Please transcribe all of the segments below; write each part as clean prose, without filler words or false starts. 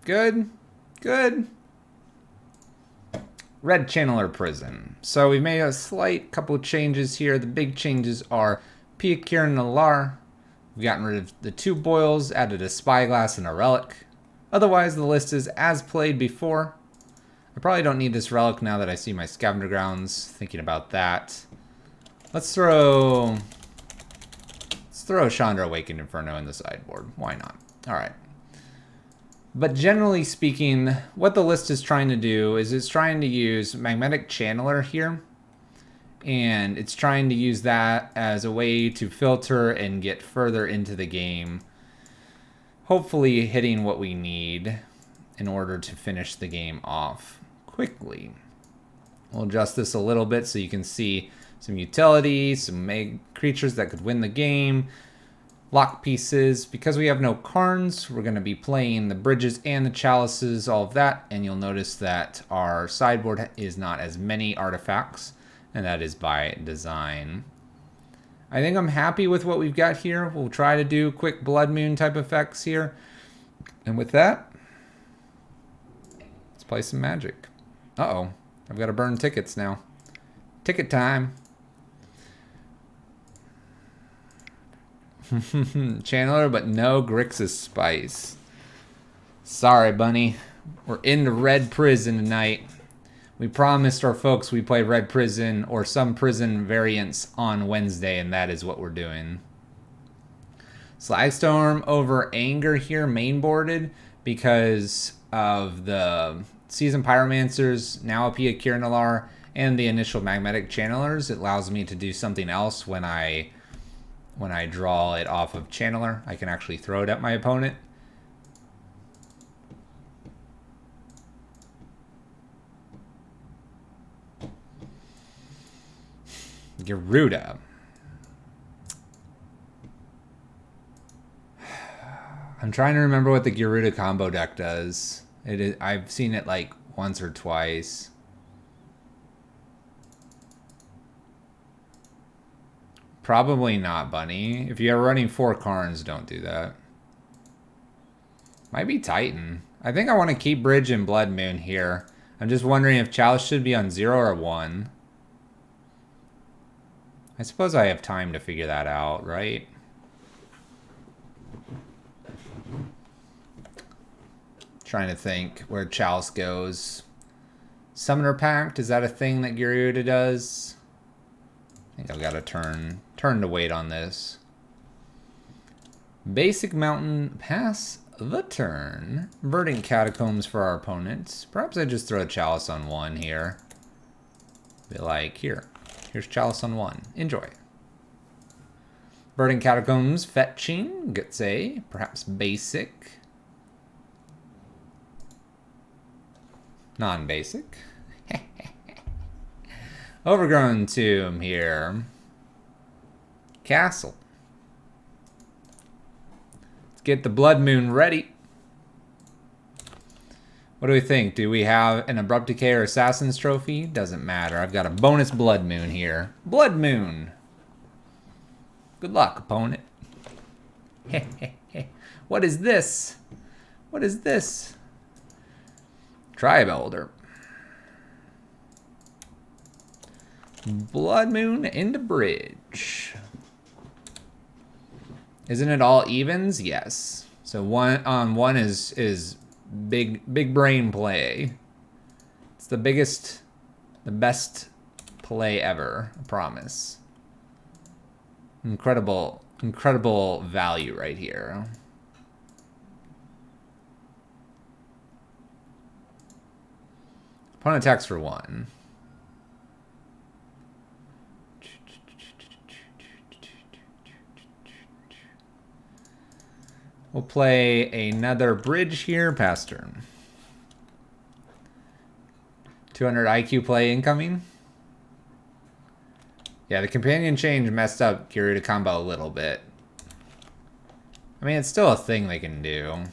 Good. Good. Red Channeler Prison. So we've made a slight couple of changes here. The big changes are Pia Kiran Nalar. We've gotten rid of the 2 boils, added a spyglass and a relic. Otherwise, the list is as played before. I probably don't need this relic now that I see my scavenger grounds. Thinking about that. Let's throw Chandra Awakened Inferno in the sideboard. Why not? Alright. But generally speaking, what the list is trying to do is it's trying to use Magmatic Channeler here. And it's trying to use that as a way to filter and get further into the game. Hopefully hitting what we need in order to finish the game off quickly. We'll adjust this a little bit so you can see some utility, some creatures that could win the game. Lock pieces. Because we have no Karns, we're going to be playing the bridges and the chalices, all of that, and you'll notice that our sideboard is not as many artifacts, and that is by design. I think I'm happy with what we've got here. We'll try to do quick Blood Moon type effects here. And with that, let's play some Magic. Uh-oh, I've got to burn tickets now. Ticket time. Channeler, but no Grixis Spice. Sorry, bunny. We're in the Red Prison tonight. We promised our folks we play Red Prison or some prison variants on Wednesday, and that is what we're doing. Slagstorm over Anger here, mainboarded because of the Seasoned Pyromancers, now a Pia Kiranalar, and the initial Magmatic Channelers. It allows me to do something else when I draw it off of Channeler. I can actually throw it at my opponent. Garuda. I'm trying to remember what the Garuda combo deck does. I've seen it like once or twice. Probably not, Bunny. If you're running 4 Karns, don't do that. Might be Titan. I think I want to keep Bridge and Blood Moon here. I'm just wondering if Chalice should be on 0 or 1. I suppose I have time to figure that out, right? Trying to think where Chalice goes. Summoner Pact, is that a thing that Garuda does? I think I've got to turn to wait on this. Basic Mountain, pass the turn. Verdant Catacombs for our opponents. Perhaps I just throw a Chalice on 1 here. Be like, here's Chalice on 1. Enjoy. Verdant Catacombs, fetching, gets a, perhaps basic. Non-basic. Overgrown Tomb here. Castle. Let's get the Blood Moon ready. What do we think? Do we have an Abrupt Decay or Assassin's Trophy? Doesn't matter. I've got a bonus Blood Moon here. Blood Moon. Good luck, opponent. What is this? What is this? Tribe Elder. Blood Moon into Bridge. Isn't it all evens? Yes. So 1 on 1 is big brain play. It's the best play ever, I promise. Incredible value right here. Opponent attacks for 1. We'll play another bridge here, pass turn. 200 IQ play incoming. Yeah, the companion change messed up Garuda combo a little bit. I mean, it's still a thing they can do.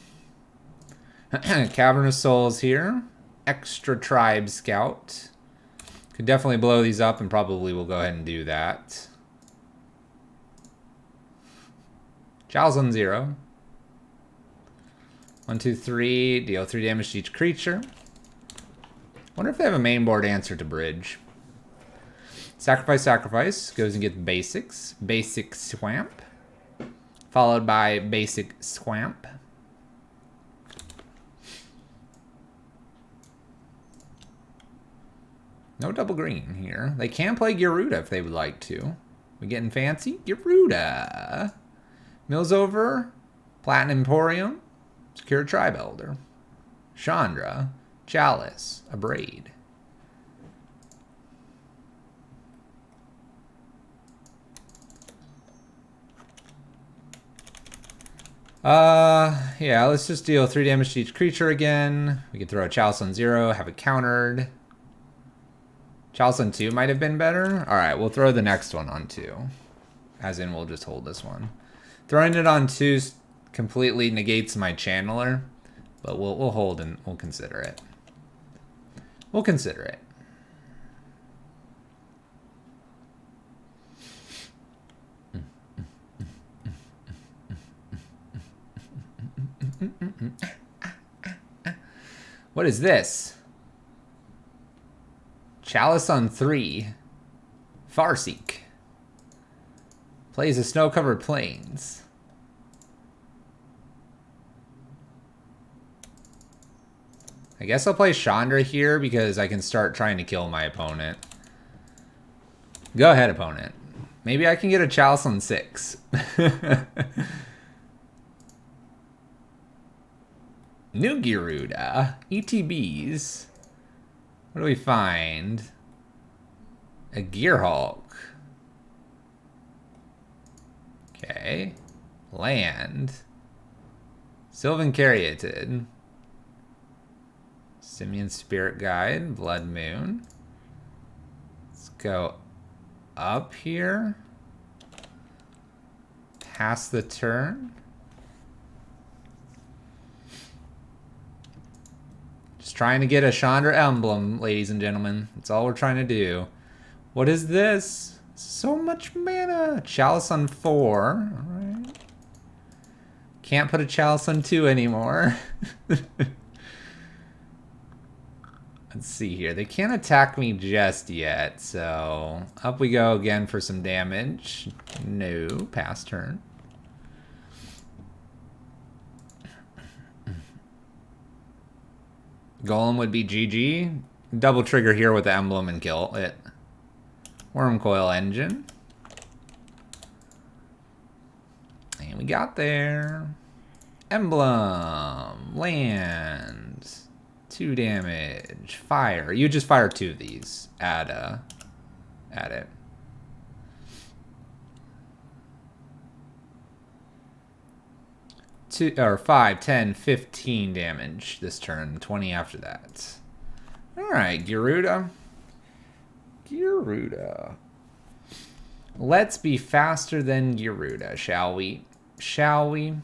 Cavern of Souls here. Extra Tribe Scout. Could definitely blow these up and probably will go ahead and do that. Chalice on 0. 1, 2, 3. Deal 3 damage to each creature. Wonder if they have a main board answer to bridge. Sacrifice, sacrifice. Goes and gets basics. Basic swamp. Followed by basic swamp. No double green here. They can play Gyruda if they would like to. We getting fancy? Gyruda. Mills over. Platinum Emporium. Secure Tribe Elder. Chandra. Chalice. Abrade. Yeah, let's just deal 3 damage to each creature again. We can throw a Chalice on 0, have it countered. Chalice on 2 might have been better. Alright, we'll throw the next one on 2. As in, we'll just hold this one. Throwing it on 2 completely negates my channeler. But we'll hold and we'll consider it. We'll consider it. What is this? Chalice on 3. Farseek. Plays the snow-covered plains. I guess I'll play Chandra here because I can start trying to kill my opponent. Go ahead, opponent. Maybe I can get a Chalice on 6. New Gyruda. ETBs. What do we find? A Gearhulk. Okay. Land. Sylvan Caryatid. Simeon Spirit Guide. Blood Moon. Let's go up here. Pass the turn. Just trying to get a Chandra emblem, ladies and gentlemen. That's all we're trying to do. What is this? So much mana. Chalice on 4. Alright. Can't put a Chalice on 2 anymore. Let's see here. They can't attack me just yet, so up we go again for some damage. No, pass turn. Golem would be GG. Double trigger here with the emblem and kill it. Wormcoil Engine. And we got there. Emblem. Land. 2 damage. Fire. You just fire 2 of these. Add it. Two, or 5, 10, 15 damage this turn. 20 after that. Alright, Gyruda. Gyruda. Let's be faster than Gyruda, shall we? Shall we?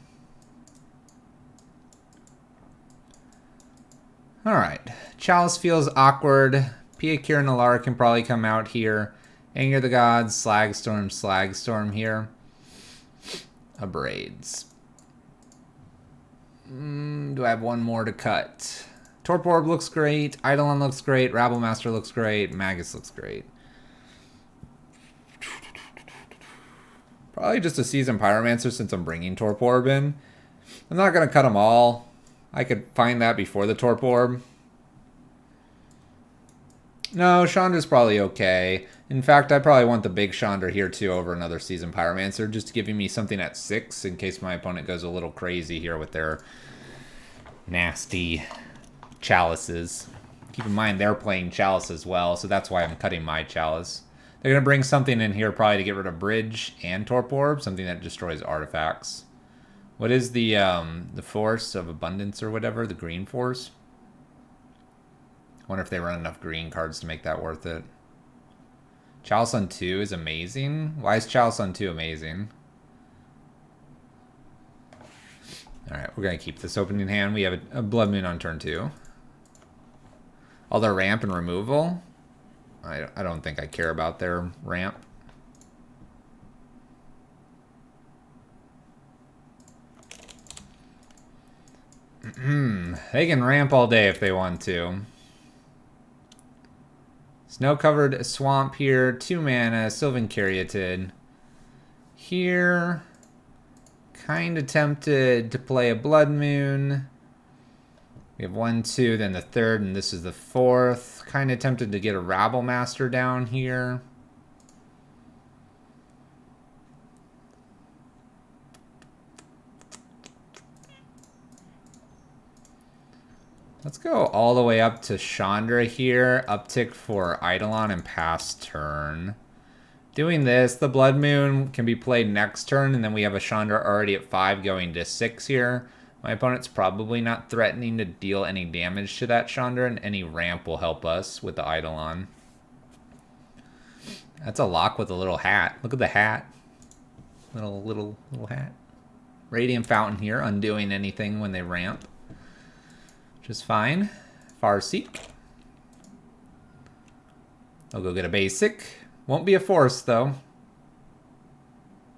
Alright. Chalice feels awkward. Piakir Nalar can probably come out here. Anger the Gods, Slagstorm here. Abrades. Do I have one more to cut? Torp Orb looks great. Eidolon looks great. Rabblemaster looks great. Magus looks great. Probably just a Seasoned Pyromancer since I'm bringing Torp Orb in. I'm not going to cut them all. I could find that before the Torp Orb. No, Chandra's probably okay. In fact, I probably want the big Chandra here too over another Seasoned Pyromancer, just to give me something at 6 in case my opponent goes a little crazy here with their nasty Chalices. Keep in mind they're playing Chalice as well, so that's why I'm cutting my Chalice. They're going to bring something in here probably to get rid of Bridge and Torp Orb, something that destroys artifacts. What is the Force of Abundance or whatever? The green force? I wonder if they run enough green cards to make that worth it. Chalice on 2 is amazing. Why is Chalice on 2 amazing? Alright, we're going to keep this opening hand. We have a Blood Moon on turn 2. All their ramp and removal. I don't think I care about their ramp. They can ramp all day if they want to. Snow-covered swamp here. 2 mana. Sylvan Caryatid. Here. Kind of tempted to play a Blood Moon. We have 1, 2, then the 3rd, and this is the 4th. Kind of tempted to get a Rabble Master down here. Let's go all the way up to Chandra here. Uptick for Eidolon and pass turn. Doing this, the Blood Moon can be played next turn, and then we have a Chandra already at 5 going to 6 here. My opponent's probably not threatening to deal any damage to that Chandra, and any ramp will help us with the Eidolon. That's a lock with a little hat. Look at the hat. Little hat. Radiant Fountain here, undoing anything when they ramp. Which is fine. Farseek. I'll go get a basic. Won't be a force, though.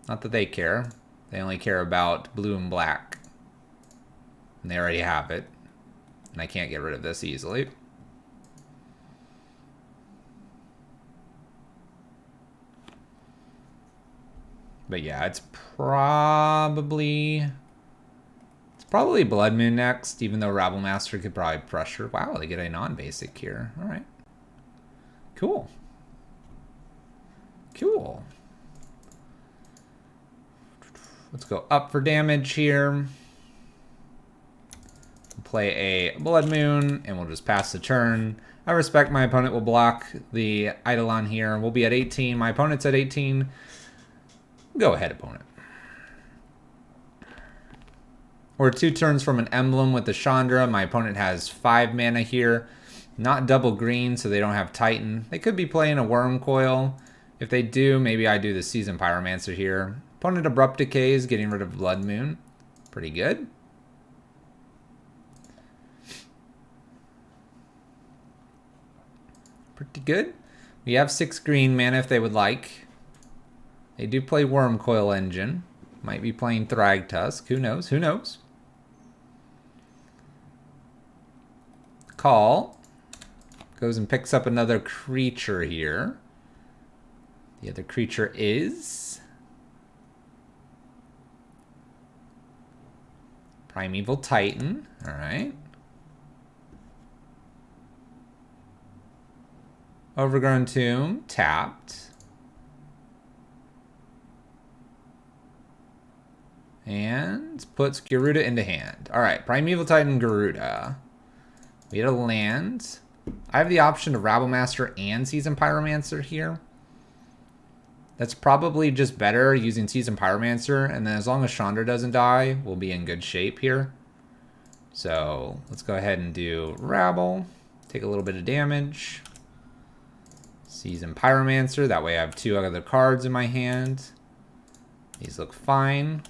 Not that they care. They only care about blue and black. And they already have it. And I can't get rid of this easily. But yeah, it's probably Blood Moon next, even though Rabble Master could probably pressure. Wow, they get a non-basic here. All right. Cool. Cool. Let's go up for damage here. Play a Blood Moon, and we'll just pass the turn. I respect my opponent will block the Eidolon here. We'll be at 18. My opponent's at 18. Go ahead, opponent. We're 2 turns from an emblem with the Chandra. My opponent has 5 mana here. Not double green, so they don't have Titan. They could be playing a Worm Coil. If they do, maybe I do the Seasoned Pyromancer here. Opponent Abrupt Decay is getting rid of Blood Moon. Pretty good. Pretty good. We have 6 green mana if they would like. They do play Worm Coil Engine. Might be playing Thragtusk. Who knows? Who knows? Call. Goes and picks up another creature here. The other creature is Primeval Titan. All right. Overgrown Tomb, tapped. And puts Garuda into hand. All right, Primeval Titan, Garuda. We had a land. I have the option to Rabble Master and Seasoned Pyromancer here. That's probably just better using Seasoned Pyromancer, and then as long as Chandra doesn't die, we'll be in good shape here. So let's go ahead and do Rabble. Take a little bit of damage. Seasoned Pyromancer, that way I have 2 other cards in my hand. These look fine.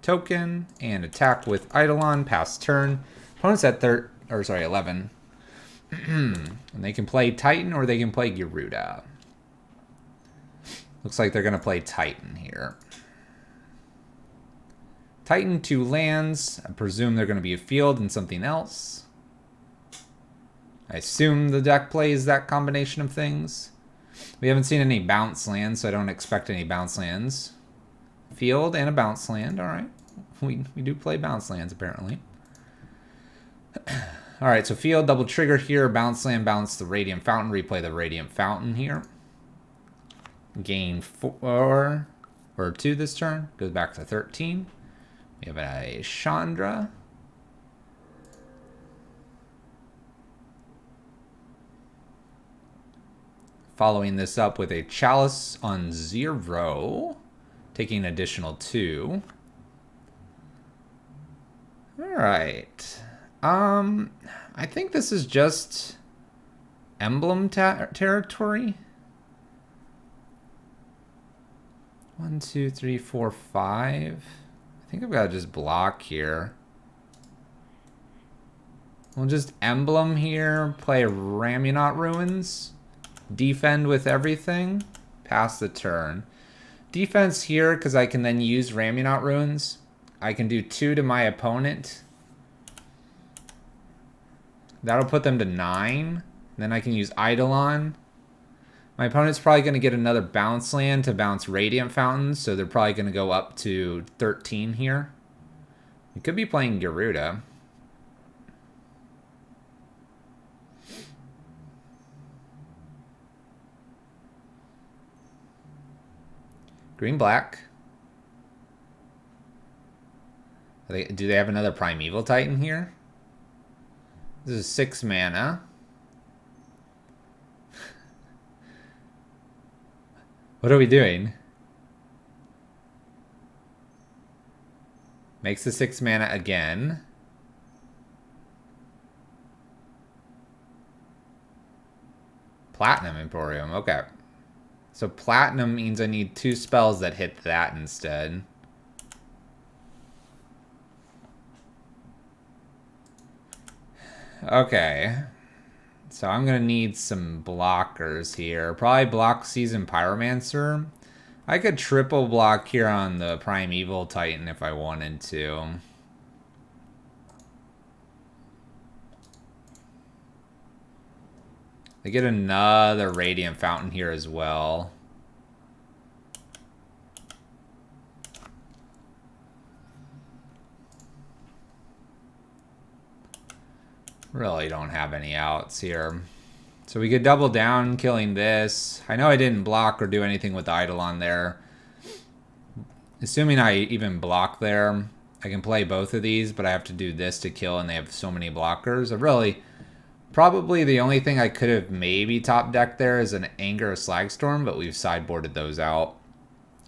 Token, and attack with Eidolon, pass turn. Opponent's at 11. And they can play Titan or they can play Garuda. Looks like they're going to play Titan here. Titan, 2 lands. I presume they're going to be a field and something else. I assume the deck plays that combination of things. We haven't seen any bounce lands, so I don't expect any bounce lands. Field and a bounce land, all right. We do play bounce lands, apparently. All right, so field, double trigger here. Bounce land, bounce the Radiant Fountain. Replay the Radiant Fountain here. Gain 4 or 2 this turn. Goes back to 13. We have a Chandra. Following this up with a Chalice on 0. Taking an additional 2. Alright. I think this is just emblem territory. 1, 2, 3, 4, 5. I think I've got to just block here. We'll just emblem here, play Ramunot Ruins, defend with everything, pass the turn. Defense here, because I can then use Ramunot Ruins. I can do 2 to my opponent. That'll put them to 9. Then I can use Eidolon. My opponent's probably going to get another bounce land to bounce Radiant Fountains, so they're probably going to go up to 13 here. We could be playing Garuda. Green-black. Do they have another Primeval Titan here? This is 6 mana. What are we doing? Makes the 6 mana again. Platinum Emporium, okay. So platinum means I need 2 spells that hit that instead. Okay. So I'm going to need some blockers here. Probably block Seasoned Pyromancer. I could triple block here on the Primeval Titan if I wanted to. They get another Radiant Fountain here as well. Really don't have any outs here. So we could double down killing this. I know I didn't block or do anything with the Eidolon there. Assuming I even block there, I can play both of these, but I have to do this to kill, and they have so many blockers. Probably the only thing I could have maybe top decked there is an Anger or Slagstorm, but we've sideboarded those out.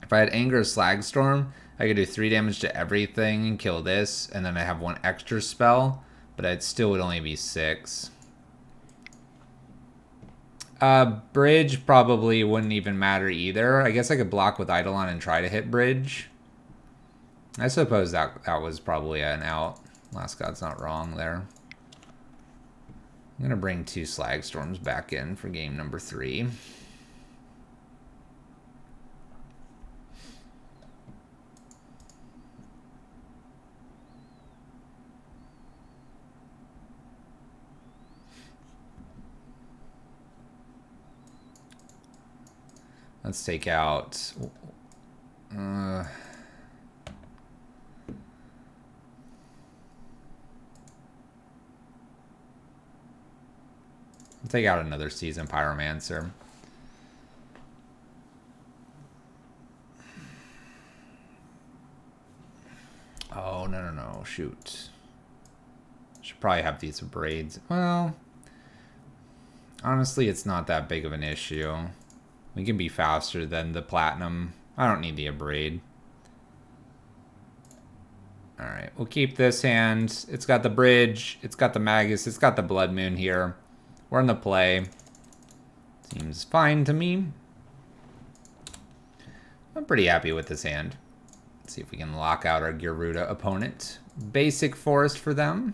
If I had Anger or Slagstorm, I could do 3 damage to everything and kill this, and then I have 1 extra spell, but it still would only be 6. Bridge probably wouldn't even matter either. I guess I could block with Eidolon and try to hit Bridge. I suppose that was probably an out. Last God's not wrong there. I'm going to bring 2 Slagstorms back in for game number 3. Let's take out... take out another Seasoned Pyromancer. Oh, no. Shoot. Should probably have these braids. Well, honestly, it's not that big of an issue. We can be faster than the platinum. I don't need the abrade. Alright, we'll keep this hand. It's got the bridge. It's got the Magus. It's got the Blood Moon here. We're in the play. Seems fine to me. I'm pretty happy with this hand. Let's see if we can lock out our Garuda opponent. Basic forest for them.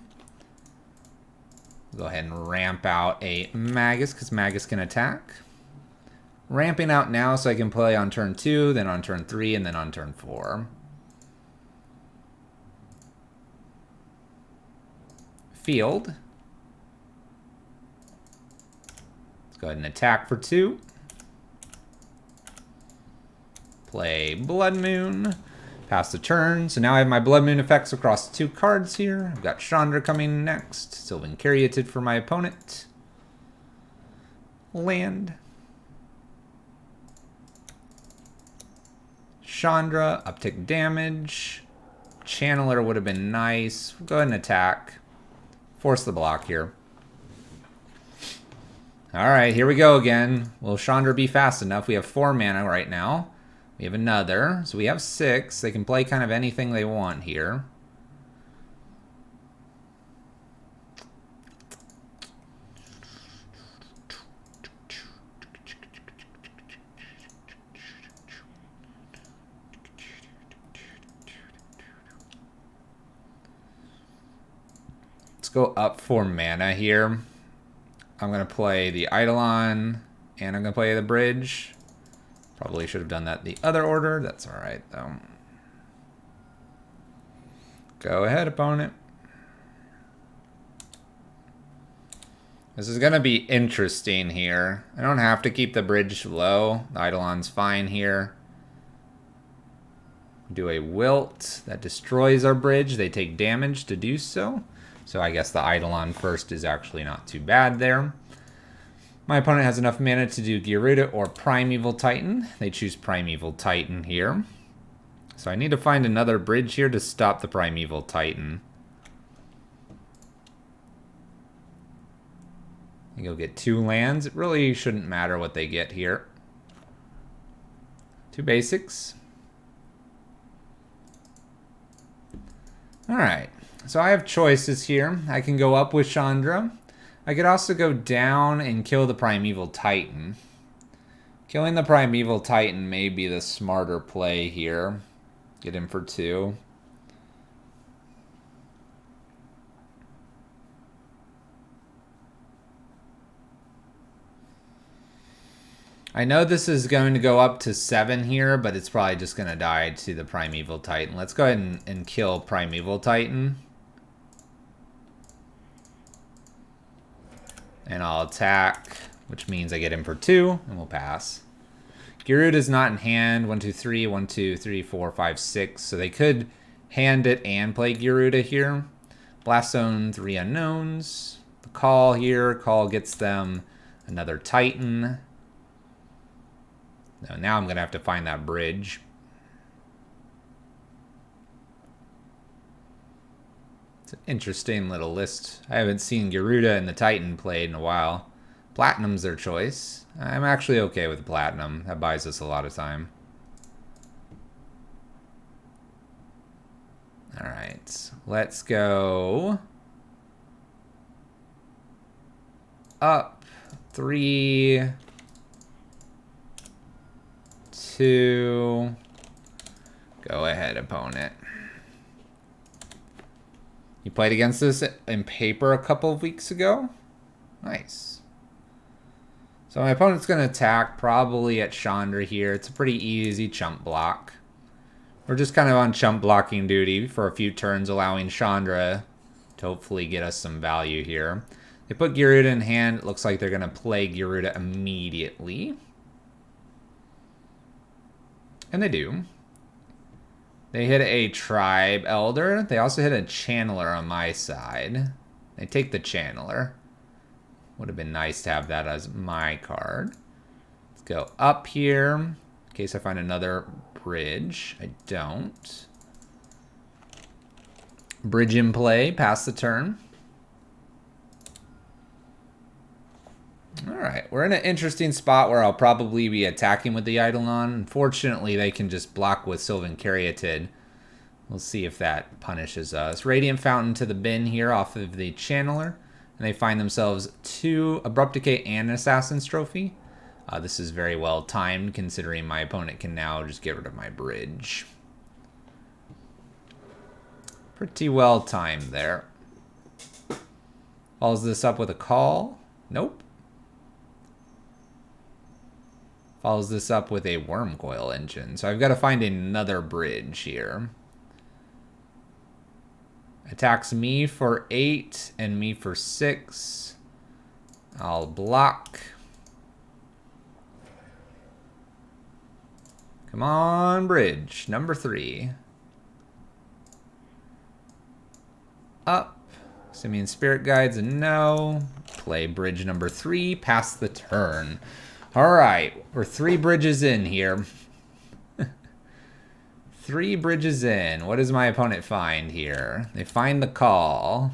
Go ahead and ramp out a Magus, because Magus can attack. Ramping out now so I can play on turn 2, then on turn 3, and then on turn 4. Field. Let's go ahead and attack for 2. Play Blood Moon. Pass the turn. So now I have my Blood Moon effects across 2 cards here. I've got Chandra coming next. Sylvan Caryatid for my opponent. Land. Chandra, uptick damage. Channeler would have been nice. We'll go ahead and attack. Force the block here. Alright, here we go again. Will Chandra be fast enough? We have 4 mana right now. We have another. So we have 6. They can play kind of anything they want here. Let's go up 4 mana here. I'm going to play the Eidolon, and I'm going to play the bridge. Probably should have done that the other order. That's alright, though. Go ahead, opponent. This is going to be interesting here. I don't have to keep the bridge low. The Eidolon's fine here. Do a wilt that destroys our bridge. They take damage to do so. So I guess the Eidolon first is actually not too bad there. My opponent has enough mana to do Gyruda or Primeval Titan. They choose Primeval Titan here. So I need to find another bridge here to stop the Primeval Titan. I go get 2 lands. It really shouldn't matter what they get here. 2 basics. Alright, so I have choices here. I can go up with Chandra. I could also go down and kill the Primeval Titan. Killing the Primeval Titan may be the smarter play here. Get him for 2. I know this is going to go up to 7 here, but it's probably just going to die to the Primeval Titan. Let's go ahead and kill Primeval Titan. And I'll attack, which means I get him for 2, and we'll pass. Gyruda's not in hand. 1, 2, 3, 1, 2, 3, 4, 5, 6. So they could hand it and play Gyruda here. Blast Zone, 3 unknowns. The call here. Call gets them another Titan. Now I'm going to have to find that bridge. It's an interesting little list. I haven't seen Gyruda and the Titan played in a while. Platinum's their choice. I'm actually okay with Platinum. That buys us a lot of time. Alright, let's go up 3... 2. Go ahead, opponent. You played against this in paper a couple of weeks ago? Nice. So my opponent's going to attack probably at Chandra here. It's a pretty easy chump block. We're just kind of on chump blocking duty for a few turns, allowing Chandra to hopefully get us some value here. They put Gyruda in hand. It looks like they're going to play Gyruda immediately. And they do. They hit a Tribe Elder. They also hit a Channeler on my side. They take the Channeler. Would have been nice to have that as my card. Let's go up here. In case I find another bridge. I don't. Bridge in play. Pass the turn. Alright, we're in an interesting spot where I'll probably be attacking with the Eidolon. Unfortunately, they can just block with Sylvan Caryatid. We'll see if that punishes us. Radiant Fountain to the bin here off of the Channeler. And they find themselves 2 Abrupt Decay and an Assassin's Trophy. This is very well timed considering my opponent can now just get rid of my bridge. Pretty well timed there. Follows this up with a call. Nope. Follows this up with a Wormcoil Engine. So I've got to find another bridge here. Attacks me for 8 and me for 6. I'll block. Come on, bridge. Number 3. Up. Simian Spirit Guides, a no. Play bridge number 3. Pass the turn. Alright, we're 3 bridges in here. 3 bridges in. What does my opponent find here? They find the call.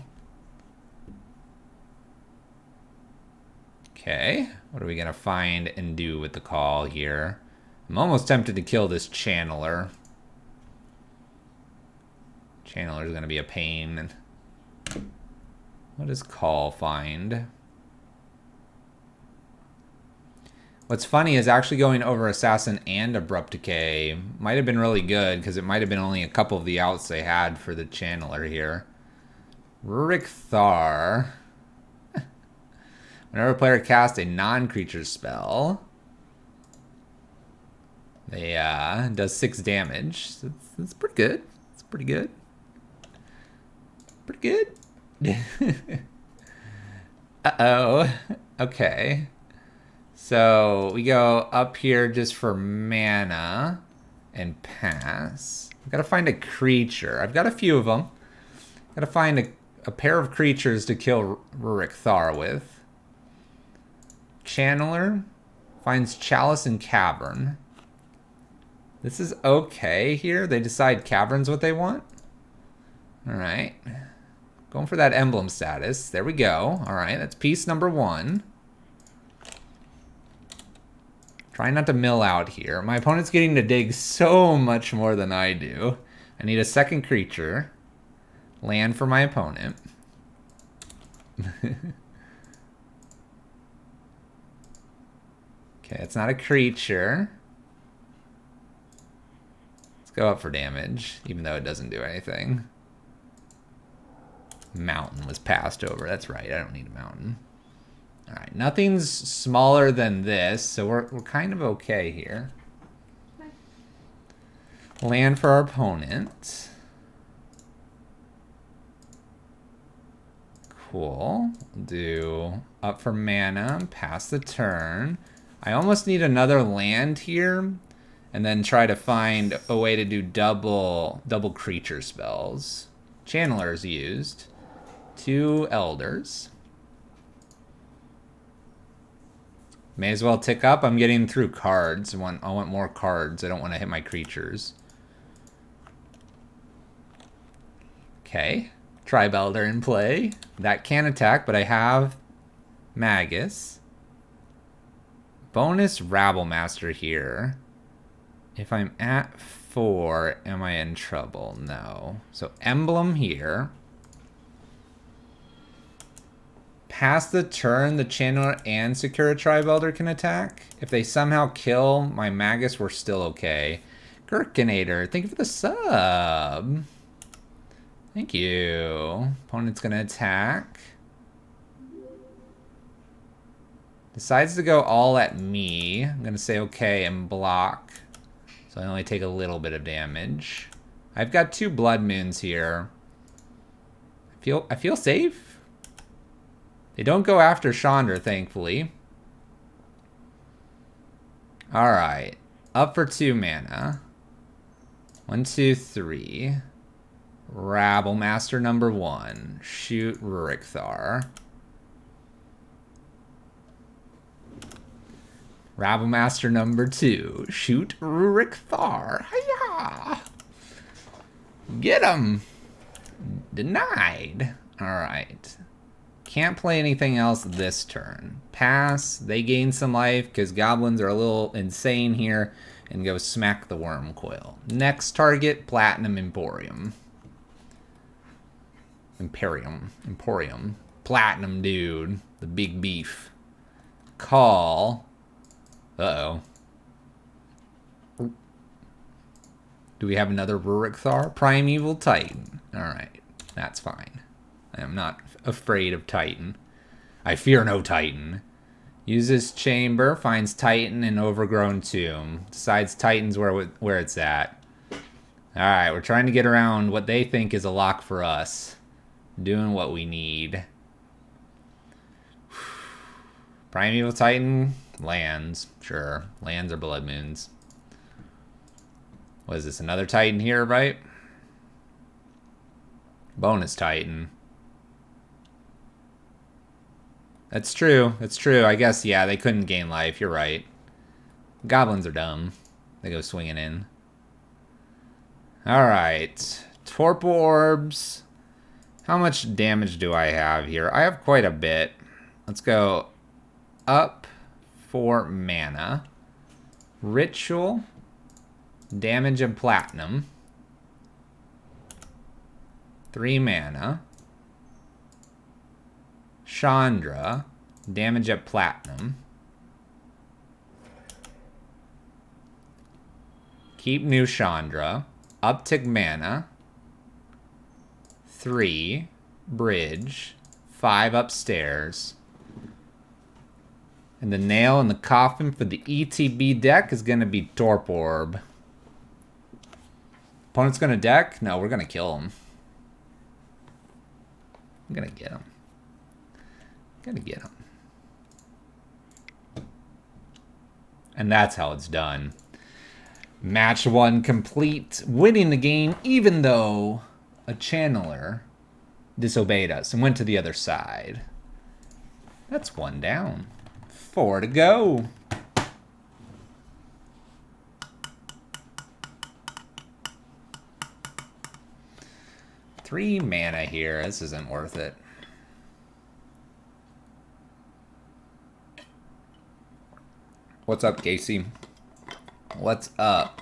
Okay, what are we going to find and do with the call here? I'm almost tempted to kill this Channeler. Channeler's going to be a pain. What does call find? What's funny is actually going over Assassin and Abrupt Decay might have been really good because it might have been only a couple of the outs they had for the Channeler here. Rurik Thar. Whenever a player casts a non-creature spell, they does 6 damage. That's pretty good. It's pretty good. Pretty good. Uh-oh. Okay. So we go up here just for mana and pass. I've got to find a creature. I've got a few of them. Got to find a pair of creatures to kill Rurik Thar with. Channeler finds Chalice and Cavern. This is okay here. They decide Cavern's what they want. All right. Going for that emblem status. There we go. All right, that's piece number 1. Trying not to mill out here. My opponent's getting to dig so much more than I do. I need a second creature. Land for my opponent. Okay, it's not a creature. Let's go up for damage, even though it doesn't do anything. Mountain was passed over. That's right, I don't need a mountain. All right, nothing's smaller than this, so we're kind of okay here. Land for our opponent. Cool. Do up for mana, pass the turn. I almost need another land here, and then try to find a way to do double creature spells. Channeler's used. 2 elders. May as well tick up. I'm getting through cards. I want more cards. I don't want to hit my creatures. Okay. Tribe Elder in play. That can attack, but I have Magus. Bonus Rabble Master here. If I'm at 4, am I in trouble? No. So Emblem here. Past the turn, the Channeler and Secura Tribe Elder can attack. If they somehow kill my Magus, we're still okay. Gherkinator, thank you for the sub. Thank you. Opponent's gonna attack. Decides to go all at me. I'm gonna say okay and block. So I only take a little bit of damage. I've got 2 Blood Moons here. I feel safe. They don't go after Chandra, thankfully. Alright. Up for 2 mana. 1, 2, 3. Rabble Master number 1. Shoot Rurik Thar. Rabble Master number 2. Shoot Rurik Thar. Hiya! Get him! Denied. Alright. Can't play anything else this turn. Pass. They gain some life because goblins are a little insane here. And go smack the worm coil. Next target, Platinum Emporium. Emporium. Platinum dude. The big beef. Call. Uh-oh. Do we have another Rurik Thar? Primeval Titan. Alright. That's fine. I am not afraid of Titan. I fear no Titan. Uses Chamber, finds Titan in Overgrown Tomb. Decides Titan's where it's at. Alright, we're trying to get around what they think is a lock for us. Doing what we need. Primeval Titan, lands. Sure, lands are Blood Moons. What is this, another Titan here, right? Bonus Titan. That's true. That's true. I guess, yeah, they couldn't gain life. You're right. Goblins are dumb. They go swinging in. Alright. Torpor Orbs. How much damage do I have here? I have quite a bit. Let's go up for mana. Ritual. Damage and Platinum. 3 mana. Chandra, damage at Platinum. Keep new Chandra. Uptick mana. 3. Bridge. 5 upstairs. And the nail in the coffin for the ETB deck is going to be Torpor Orb. Opponent's going to deck? No, we're going to kill him. I'm going to get him. Gotta get him. And that's how it's done. Match 1 complete, winning the game even though a channeler disobeyed us and went to the other side. That's 1 down. 4 to go. Three mana here. This isn't worth it. What's up, Casey? What's up?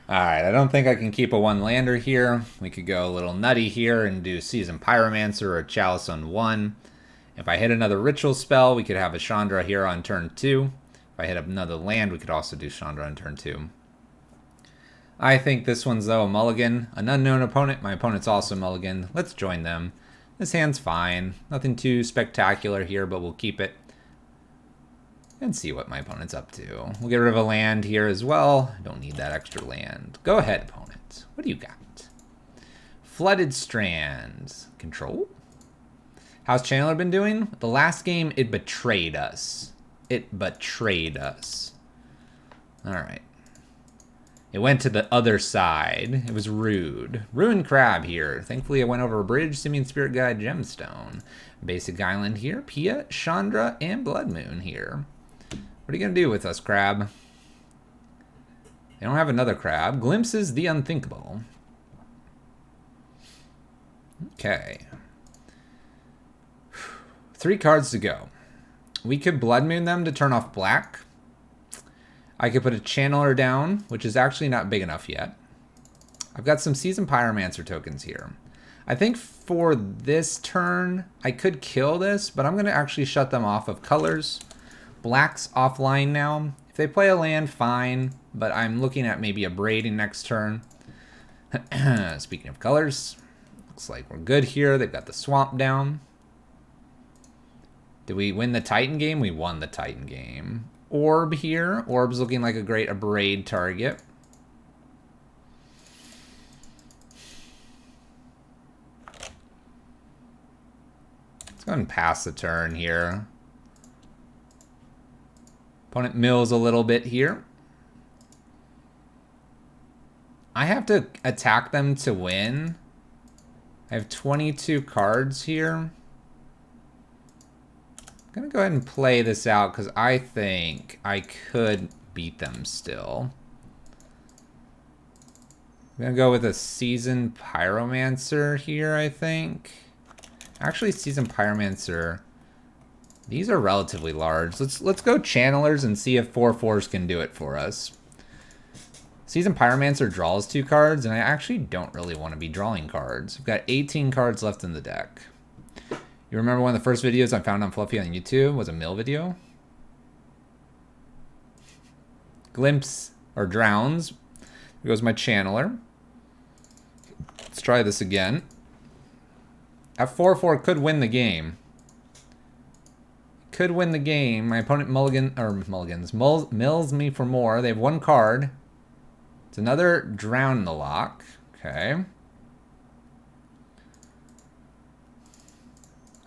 Alright, I don't think I can keep a 1-lander here. We could go a little nutty here and do Seasoned Pyromancer or Chalice on 1. If I hit another Ritual spell, we could have a Chandra here on turn 2. If I hit another land, we could also do Chandra on turn 2. I think this one's, though, a mulligan. An unknown opponent. My opponent's also a mulligan. Let's join them. This hand's fine. Nothing too spectacular here, but we'll keep it. And see what my opponent's up to. We'll get rid of a land here as well. Don't need that extra land. Go ahead, opponent. What do you got? Flooded Strands. Control? How's Chandler been doing? The last game, it betrayed us. It betrayed us. Alright. It went to the other side. It was rude. Ruined Crab here. Thankfully, I went over a bridge. Simian Spirit Guide Gemstone. Basic Island here. Pia, Chandra, and Blood Moon here. What are you going to do with us, Crab? They don't have another Crab. Glimpses the Unthinkable. Okay. 3 cards to go. We could Blood Moon them to turn off black. I could put a Channeler down, which is actually not big enough yet. I've got some Seasoned Pyromancer tokens here. I think for this turn, I could kill this, but I'm going to actually shut them off of colors. Black's offline now. If they play a land, fine, but I'm looking at maybe a Braiding next turn. Speaking of colors, looks like we're good here. They've got the Swamp down. Did we win the Titan game? We won the Titan game. Orb here. Orb's looking like a great Abrade target. Let's go ahead and pass the turn here. Opponent mills a little bit here. I have to attack them to win. I have 22 cards here. I'm going to go ahead and play this out because I think I could beat them still. I'm going to go with a Seasoned Pyromancer here, I think. Actually, Seasoned Pyromancer, these are relatively large. Let's go Channelers and see if 4/4s can do it for us. Seasoned Pyromancer draws 2 cards, and I actually don't really want to be drawing cards. I've got 18 cards left in the deck. You remember one of the first videos I found on Fluffy on YouTube was a mill video? Glimpse, or Drowns. Here goes my Channeler. Let's try this again. At 4/4 could win the game. Could win the game. My opponent mills me for more. They have 1 card. It's another Drown in the Lock. Okay.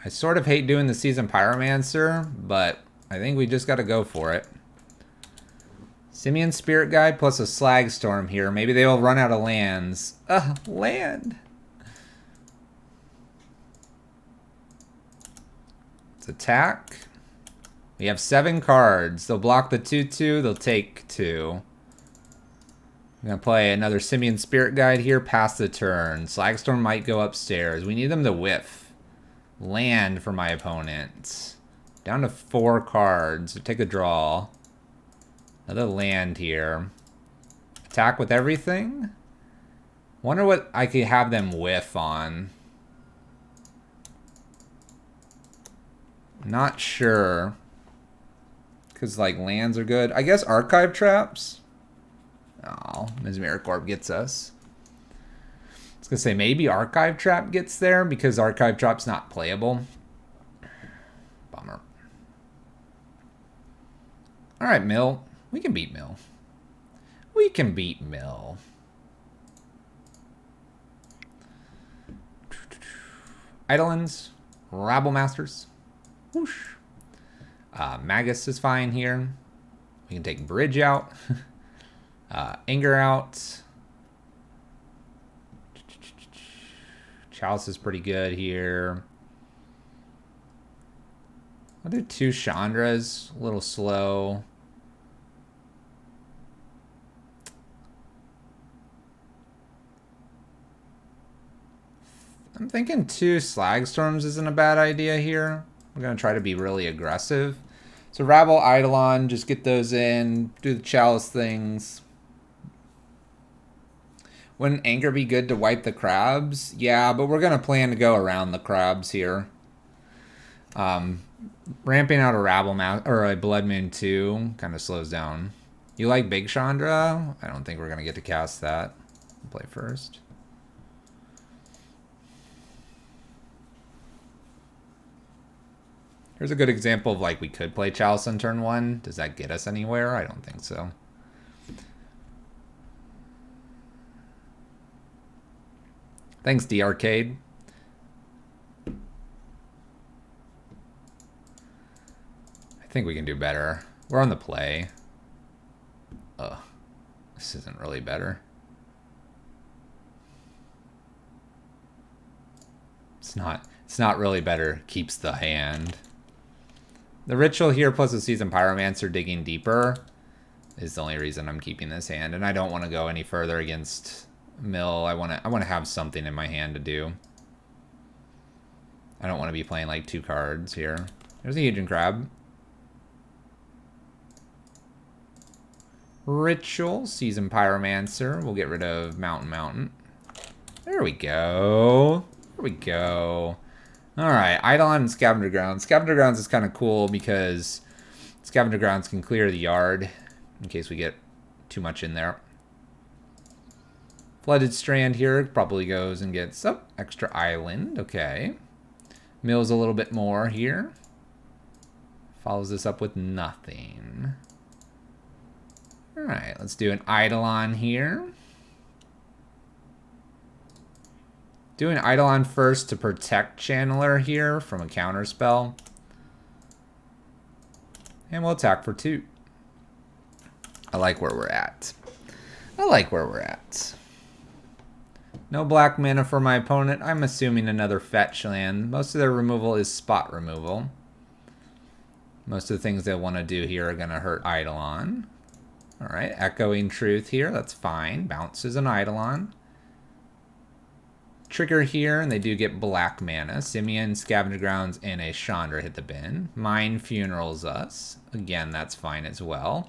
I sort of hate doing the Seasoned Pyromancer, but I think we just got to go for it. Simian Spirit Guide plus a Slag Storm here. Maybe they will run out of lands. Land! Let's attack. We have 7 cards. They'll block the 2/2. They'll take 2. I'm going to play another Simian Spirit Guide here. Pass the turn. Slag Storm might go upstairs. We need them to whiff. Land for my opponent. Down to 4 cards. So take a draw. Another land here. Attack with everything. Wonder what I could have them whiff on. Not sure. Because, like, lands are good. I guess Archive Traps. Oh, Mesmeric Orb gets us. I was going to say, maybe Archive Trap gets there because Archive Trap's not playable. Bummer. Alright, Mill. We can beat Mill. We can beat Mill. Eidolons. Rabble Masters. Whoosh. Magus is fine here. We can take Bridge out. Anger out. Chalice is pretty good here. I'll do 2 Chandras. A little slow. I'm thinking 2 Slag Storms isn't a bad idea here. We're going to try to be really aggressive. So Rabble, Eidolon, just get those in. Do the Chalice things. Wouldn't Anger be good to wipe the crabs? Yeah, but we're going to plan to go around the crabs here. Ramping out a Rabble or a Blood Moon 2 kind of slows down. You like Big Chandra? I don't think we're going to get to cast that. Play first. Here's a good example of like we could play Chalice on turn 1. Does that get us anywhere? I don't think so. Thanks, D Arcade. I think we can do better. We're on the play. Ugh. This isn't really better. It's not really better. Keeps the hand. The Ritual here plus the Seasoned Pyromancer digging deeper is the only reason I'm keeping this hand, and I don't want to go any further against Mill. I want to have something in my hand to do. I don't want to be playing like 2 cards here. There's a Huge Crab. Ritual, Seasoned Pyromancer. We'll get rid of Mountain. There we go. There we go. Alright, Eidolon and Scavenger Grounds. Scavenger Grounds is kind of cool because Scavenger Grounds can clear the yard in case we get too much in there. Flooded Strand here probably goes and gets extra island. Okay. Mills a little bit more here. Follows this up with nothing. Alright, let's do an Eidolon here. Doing Eidolon first to protect Channeler here from a counter spell. And we'll attack for 2. I like where we're at. I like where we're at. No black mana for my opponent. I'm assuming another fetch land. Most of their removal is spot removal. Most of the things they want to do here are going to hurt Eidolon. Alright, Echoing Truth here. That's fine. Bounces an Eidolon. Trigger here, and they do get black mana. Simeon, Scavenger Grounds, and a Chandra hit the bin. Mine Funerals us. Again, that's fine as well.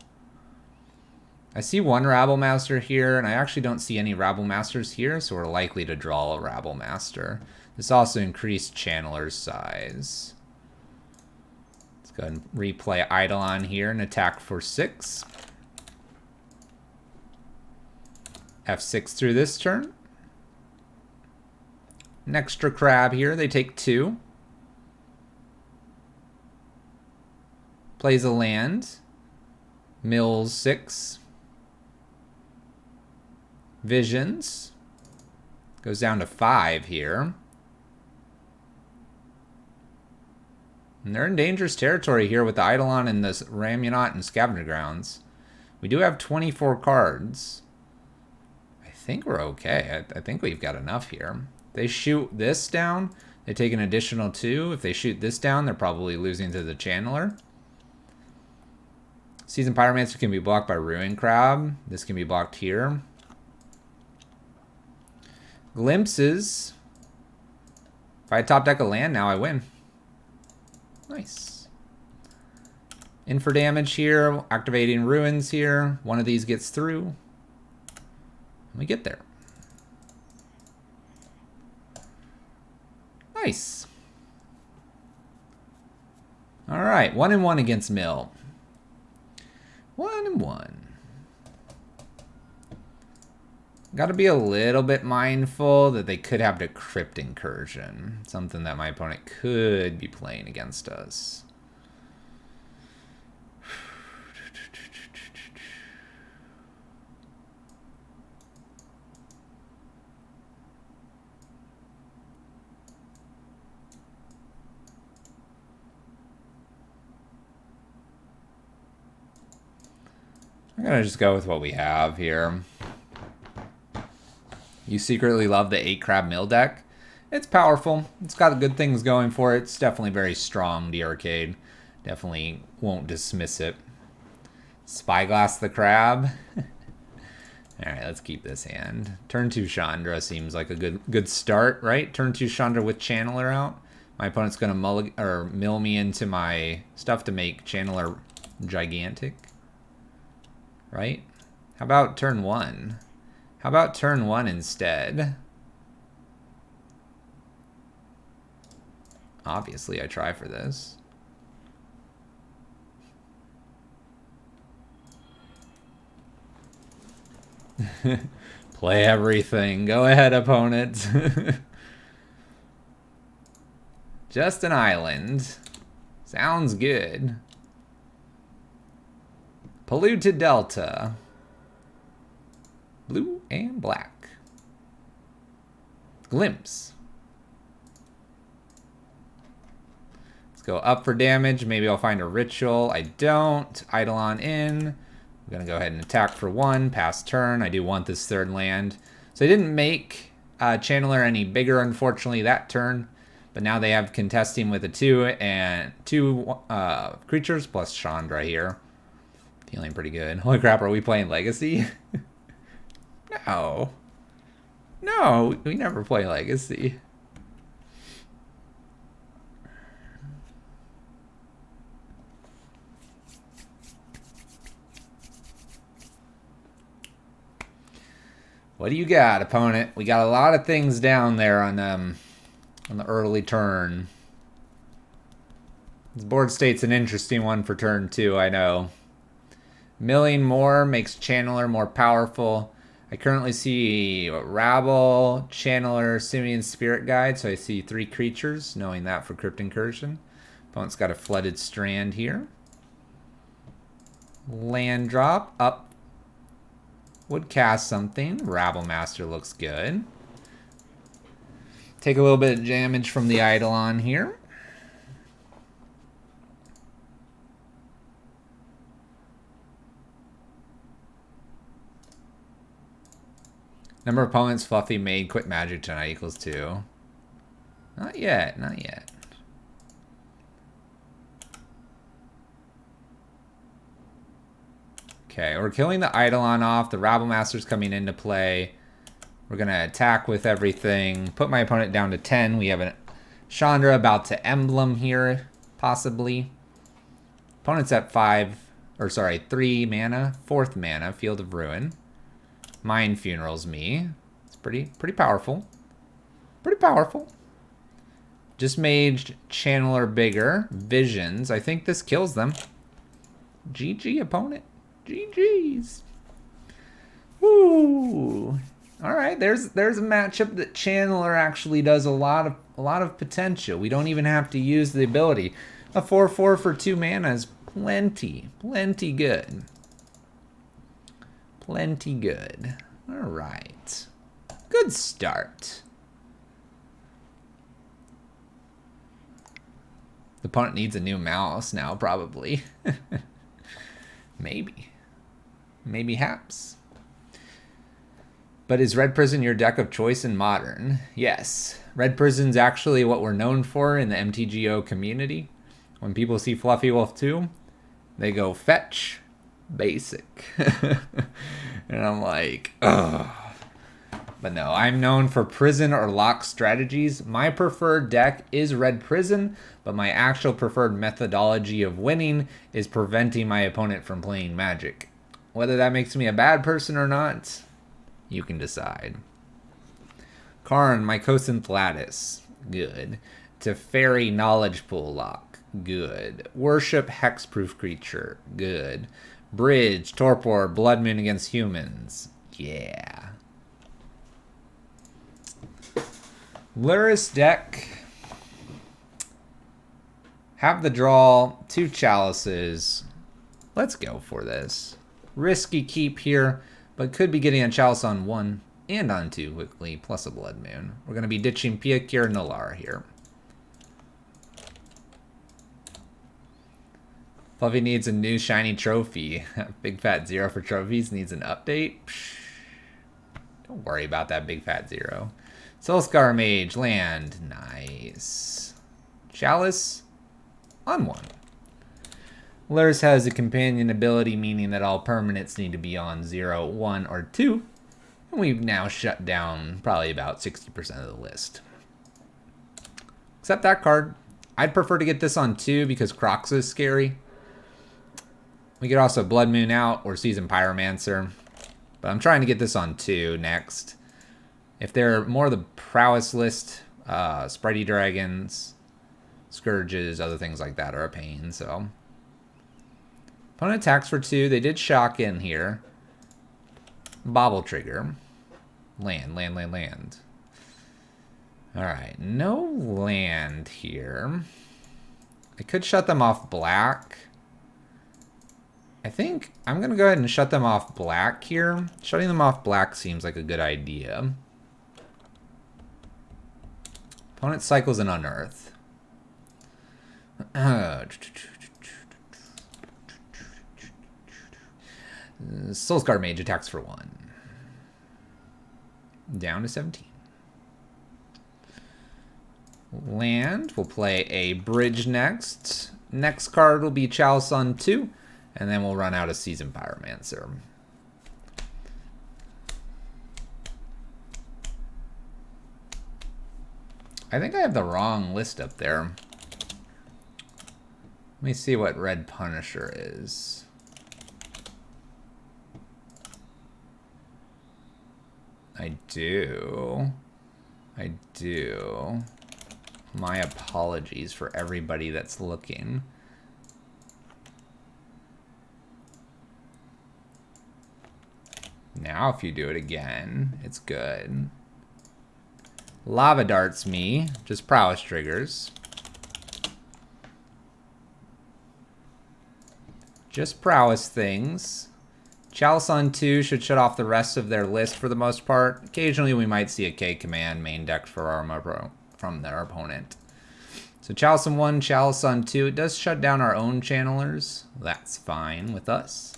I see 1 Rabble Master here, and I actually don't see any Rabble Masters here, so we're likely to draw a Rabble Master. This also increased Channeler's size. Let's go ahead and replay Eidolon here and attack for 6. F6 through this turn. An extra crab here. They take 2. Plays a land. Mills 6. Visions. Goes down to 5 here. And they're in dangerous territory here with the Eidolon and this Ramunot and Scavenger Grounds. We do have 24 cards. I think we're okay. I think we've got enough here. They shoot this down, they take an additional 2. If they shoot this down, they're probably losing to the Channeler. Seasoned Pyromancer can be blocked by Ruin Crab. This can be blocked here. Glimpses. If I top deck a land now, I win. Nice. In for damage here, activating Ruins here. One of these gets through. And we get there. Nice. All right, 1-1 against Mill. 1-1. Got to be a little bit mindful that they could have the Crypt Incursion, something that my opponent could be playing against us. I'm gonna just go with what we have here. You secretly love the 8 Crab Mill deck. It's powerful. It's got good things going for it. It's definitely very strong, the arcade. Definitely won't dismiss it. Spyglass the Crab. Alright, let's keep this hand. Turn 2 Chandra seems like a good start, right? Turn 2 Chandra with Channeler out. My opponent's gonna mill me into my stuff to make Channeler gigantic. Right? How about turn 1? How about turn 1 instead? Obviously, I try for this. Play everything. Go ahead, opponent. Just an island. Sounds good. Polluted Delta. Blue and black. Glimpse. Let's go up for damage. Maybe I'll find a ritual. I don't. Eidolon in. I'm going to go ahead and attack for 1. Pass turn. I do want this 3rd land. So I didn't make Channeler any bigger, unfortunately, that turn. But now they have contesting with a 2 and 2 creatures plus Chandra here. Feeling pretty good. Holy crap, are we playing Legacy? No. No, we never play Legacy. What do you got, opponent? We got a lot of things down there on the early turn. This board state's an interesting one for turn 2, I know. Milling more makes Channeler more powerful. I currently see Rabble, Channeler, Simian Spirit Guide, so I see 3 creatures, knowing that for Crypt Incursion. Opponent's got a Flooded Strand here. Land drop, up. Would cast something. Rabble Master looks good. Take a little bit of damage from the Eidolon here. Number of opponents Fluffy made quit Magic tonight equals 2. Not yet, not yet. Okay, we're killing the Eidolon off. The Rabble Master's coming into play. We're going to attack with everything. Put my opponent down to 10. We have a Chandra about to Emblem here, possibly. Opponent's at 3 mana. 4th mana, Field of Ruin. Mind Funerals me. It's pretty powerful. Pretty powerful. Just made Channeler bigger. Visions. I think this kills them. GG, opponent. GG's. Woo. All right, there's a matchup that Channeler actually does a lot of potential. We don't even have to use the ability. A 4/4 for 2 mana is plenty good. Plenty good. All right. Good start. The opponent needs a new mouse now, probably. Maybe. Maybe haps. But is Red Prison your deck of choice in Modern? Yes. Red Prison's actually what we're known for in the MTGO community. When people see Fluffy Wolf 2, they go fetch basic. And I'm like, ugh. But no, I'm known for prison or lock strategies. My preferred deck is Red Prison, but my actual preferred methodology of winning is preventing my opponent from playing Magic. Whether that makes me a bad person or not, you can decide. Karn, Mycosynth Lattice, good. Teferi, Knowledge Pool Lock, good. Worship, Hexproof Creature, good. Bridge, Torpor, Blood Moon against Humans, yeah. Luris deck. Have the draw, 2 Chalices. Let's go for this. Risky keep here, but could be getting a Chalice on 1 and on 2 quickly, plus a Blood Moon. We're going to be ditching Piakir Nalar here. Fluffy needs a new shiny trophy. Big Fat Zero for trophies needs an update. Psh, don't worry about that Big Fat Zero. Soulscar Mage, land. Nice. Chalice, on 1. Lurrus has a companion ability, meaning that all permanents need to be on 0, 1, or 2. And we've now shut down probably about 60% of the list. Except that card. I'd prefer to get this on 2 because Crocs is scary. We could also Blood Moon out or Seasoned Pyromancer. But I'm trying to get this on 2 next. If they're more the prowess list, Spritey Dragons, Scourges, other things like that are a pain, so. Opponent attacks for 2. They did shock in here. Bobble Trigger. Land, land, land, land. Alright, no land here. I could shut them off black. I think I'm going to go ahead and shut them off black here. Shutting them off black seems like a good idea. Opponent cycles an Unearth. Soulscar Mage attacks for 1. Down to 17. Land. We'll play a Bridge next. Next card will be Chalice on 2. And then we'll run out of Seasoned Pyromancer. I think I have the wrong list up there. Let me see what Red Punisher is. I do. My apologies for everybody that's looking. Now if you do it again, it's good. Lava Darts me, just prowess triggers. Just prowess things. Chalice on 2 should shut off the rest of their list for the most part. Occasionally we might see a K command main decked for our from their opponent. So Chalice on 1, Chalice on 2. It does shut down our own channelers. That's fine with us.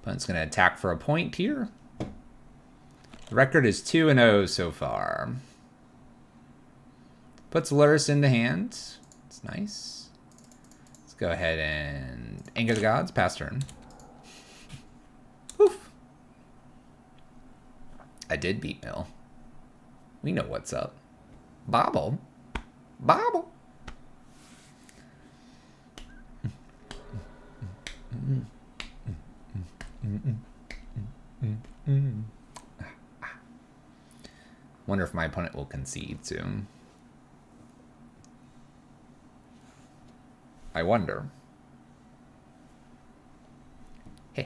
Opponent's going to attack for a point here. The record is 2-0 so far. Puts Lurrus into hand. It's nice. Let's go ahead and Anger the Gods. Pass turn. Oof. I did beat Mill. We know what's up. Bobble. Bobble. Wonder if my opponent will concede soon. I wonder. Oh,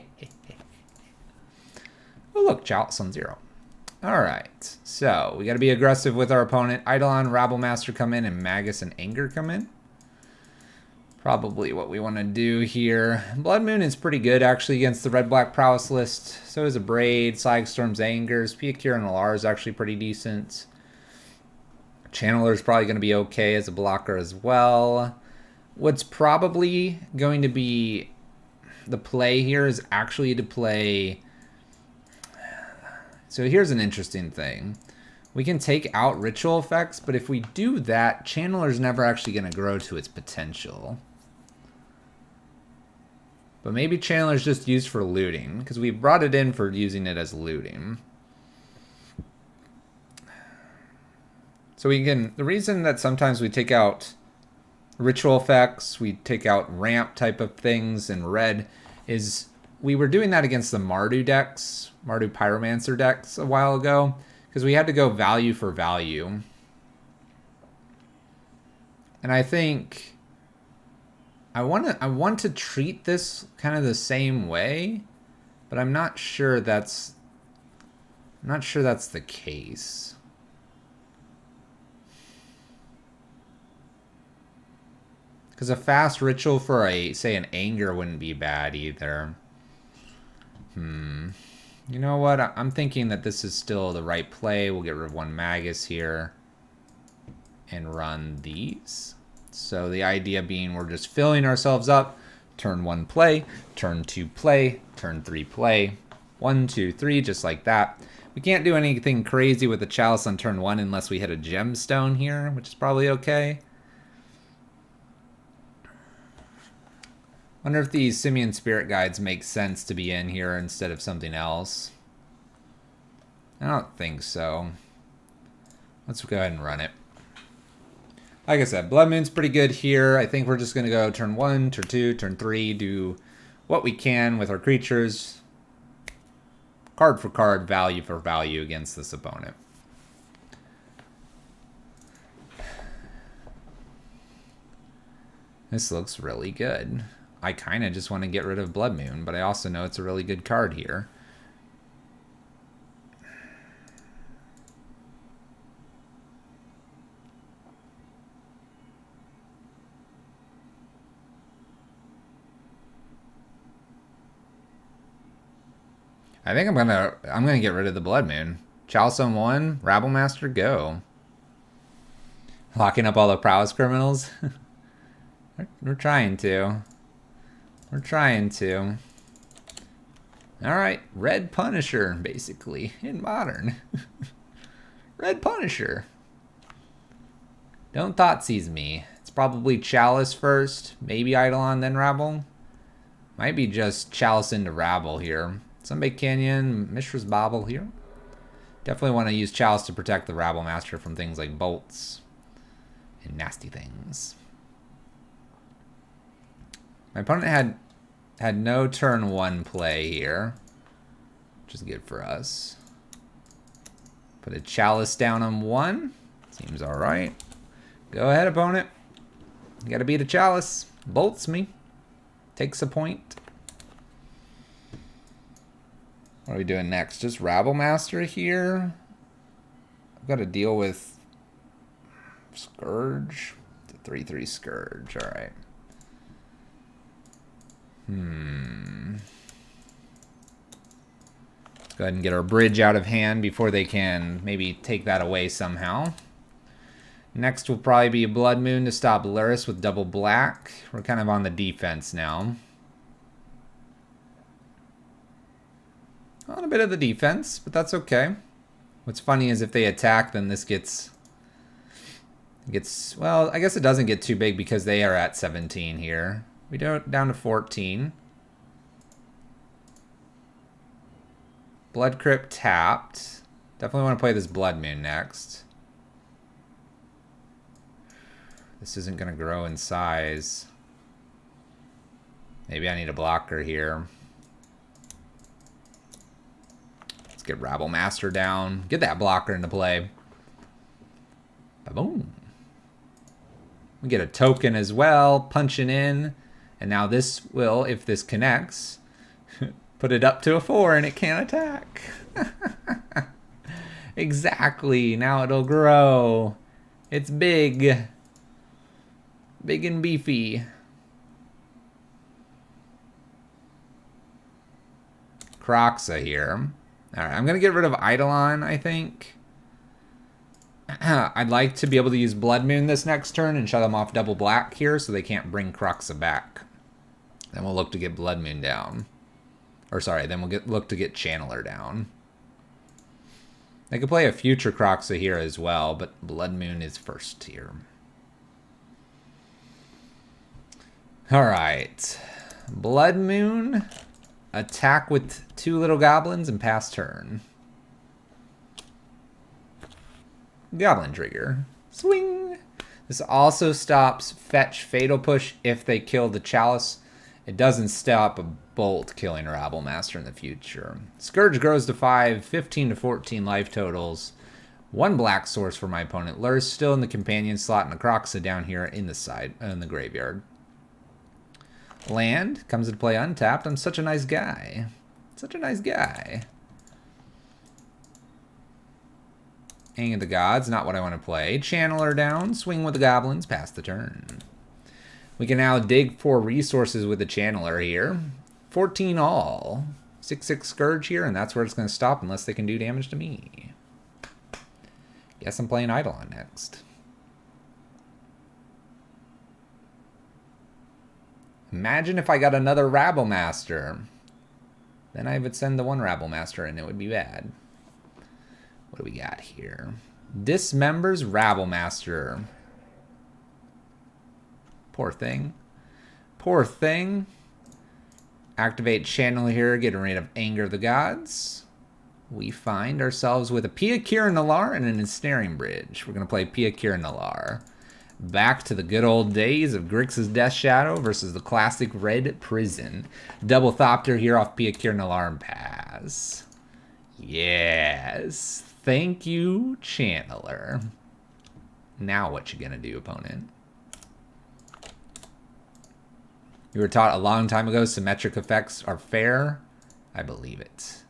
look, Chalice on 0. Alright, so we got to be aggressive with our opponent. Eidolon, Rabblemaster come in, and Magus and Anger come in. Probably what we want to do here. Blood Moon is pretty good, actually, against the Red-Black Prowess list. So is a Braid, Psystorm's Angers. Piakir and Alar is actually pretty decent. Channeler is probably going to be okay as a blocker as well. What's probably going to be the play here is actually to play... So here's an interesting thing. We can take out ritual effects, but if we do that, Channeler's never actually going to grow to its potential. But maybe Channeler's just used for looting, because we brought it in for using it as looting. So we can... The reason that sometimes we take out ritual effects, we take out ramp type of things in red, is we were doing that against the Mardu decks, Mardu Pyromancer decks a while ago, because we had to go value for value. And I think I want to treat this kind of the same way, but I'm not sure that's the case. Because a fast ritual for say an Anger wouldn't be bad either. You know what? I'm thinking that this is still the right play. We'll get rid of 1 Magus here and run these. So the idea being we're just filling ourselves up Turn 1 play, turn 2 play, turn 3 play. 1, 2, 3, just like that. We can't do anything crazy with the Chalice on turn 1 unless we hit a gemstone here, which is probably okay. Wonder if these Simian Spirit Guides make sense to be in here instead of something else. I don't think so. Let's go ahead and run it. Like I said, Blood Moon's pretty good here. I think we're just going to go turn 1, turn 2, turn 3, do what we can with our creatures. Card for card, value for value against this opponent. This looks really good. I kind of just want to get rid of Blood Moon, but I also know it's a really good card here. I think I'm gonna get rid of the Blood Moon. Chalice on 1, Rabble Master, go. Locking up all the prowess criminals. We're trying to. We're trying to. Alright, Red Punisher, basically, in Modern. Red Punisher. Don't Thoughtseize me. It's probably Chalice first, maybe Eidolon, then Rabble. Might be just Chalice into Rabble here. Sunbaked Canyon, Mishra's Bauble here. Definitely want to use Chalice to protect the Rabble Master from things like bolts and nasty things. My opponent had no turn 1 play here, which is good for us. Put a Chalice down on 1. Seems alright. Go ahead, opponent. You gotta beat a Chalice. Bolts me. Takes a point. What are we doing next? Just Rabble Master here. I've got to deal with Scourge. The 3/3 Scourge. All right. Let's go ahead and get our bridge out of hand before they can maybe take that away somehow. Next will probably be a Blood Moon to stop Luris with double black. We're kind of on the defense now. On a bit of the defense, but that's okay. What's funny is if they attack, then this gets, well, I guess it doesn't get too big because they are at 17 here. We go down to 14. Blood Crypt tapped. Definitely want to play this Blood Moon next. This isn't going to grow in size. Maybe I need a blocker here. Let's get Rabble Master down. Get that blocker into play. Ba-boom. We get a token as well, punching in. And now this will, if this connects, put it up to a 4 and it can't attack. Exactly. Now it'll grow. It's big. Big and beefy. Croxa here. Alright, I'm going to get rid of Eidolon, I think. I'd like to be able to use Blood Moon this next turn and shut them off double black here so they can't bring Croxa back. Then we'll look to get Blood Moon down. Or sorry, then we'll look to get Channeler down. They could play a future Croxa here as well, but Blood Moon is first here. Alright. Blood Moon. Attack with 2 little goblins and pass turn. Goblin trigger. Swing! This also stops fetch Fatal Push if they kill the Chalice. It doesn't stop a bolt killing a Rabble Master in the future. Scourge grows to 5, 15 to 14 life totals. 1 black source for my opponent. Lur's still in the companion slot and the Croxa down here in the graveyard. Land comes into play untapped. I'm such a nice guy. Such a nice guy. Hang of the Gods, not what I want to play. Channeler down, swing with the goblins, pass the turn. We can now dig for resources with the Channeler here. 14 all. 6/6 Scourge here, and that's where it's going to stop unless they can do damage to me. Guess I'm playing Eidolon next. Imagine if I got another Rabble Master. Then I would send the one Rabble Master and it would be bad. What do we got here? Dismembers Rabble Master. Poor thing. Poor thing. Activate channel here, getting rid of Anger of the Gods. We find ourselves with a Pia Kira Nalar and an Ensnaring Bridge. We're going to play Pia Kira Nalar. Back to the good old days of Grix's Death Shadow versus the classic Red Prison. Double Thopter here off Pia Kira Nalar and pass. Yes. Thank you, Channeler. Now what you going to do, opponent? You were taught a long time ago symmetric effects are fair. I believe it.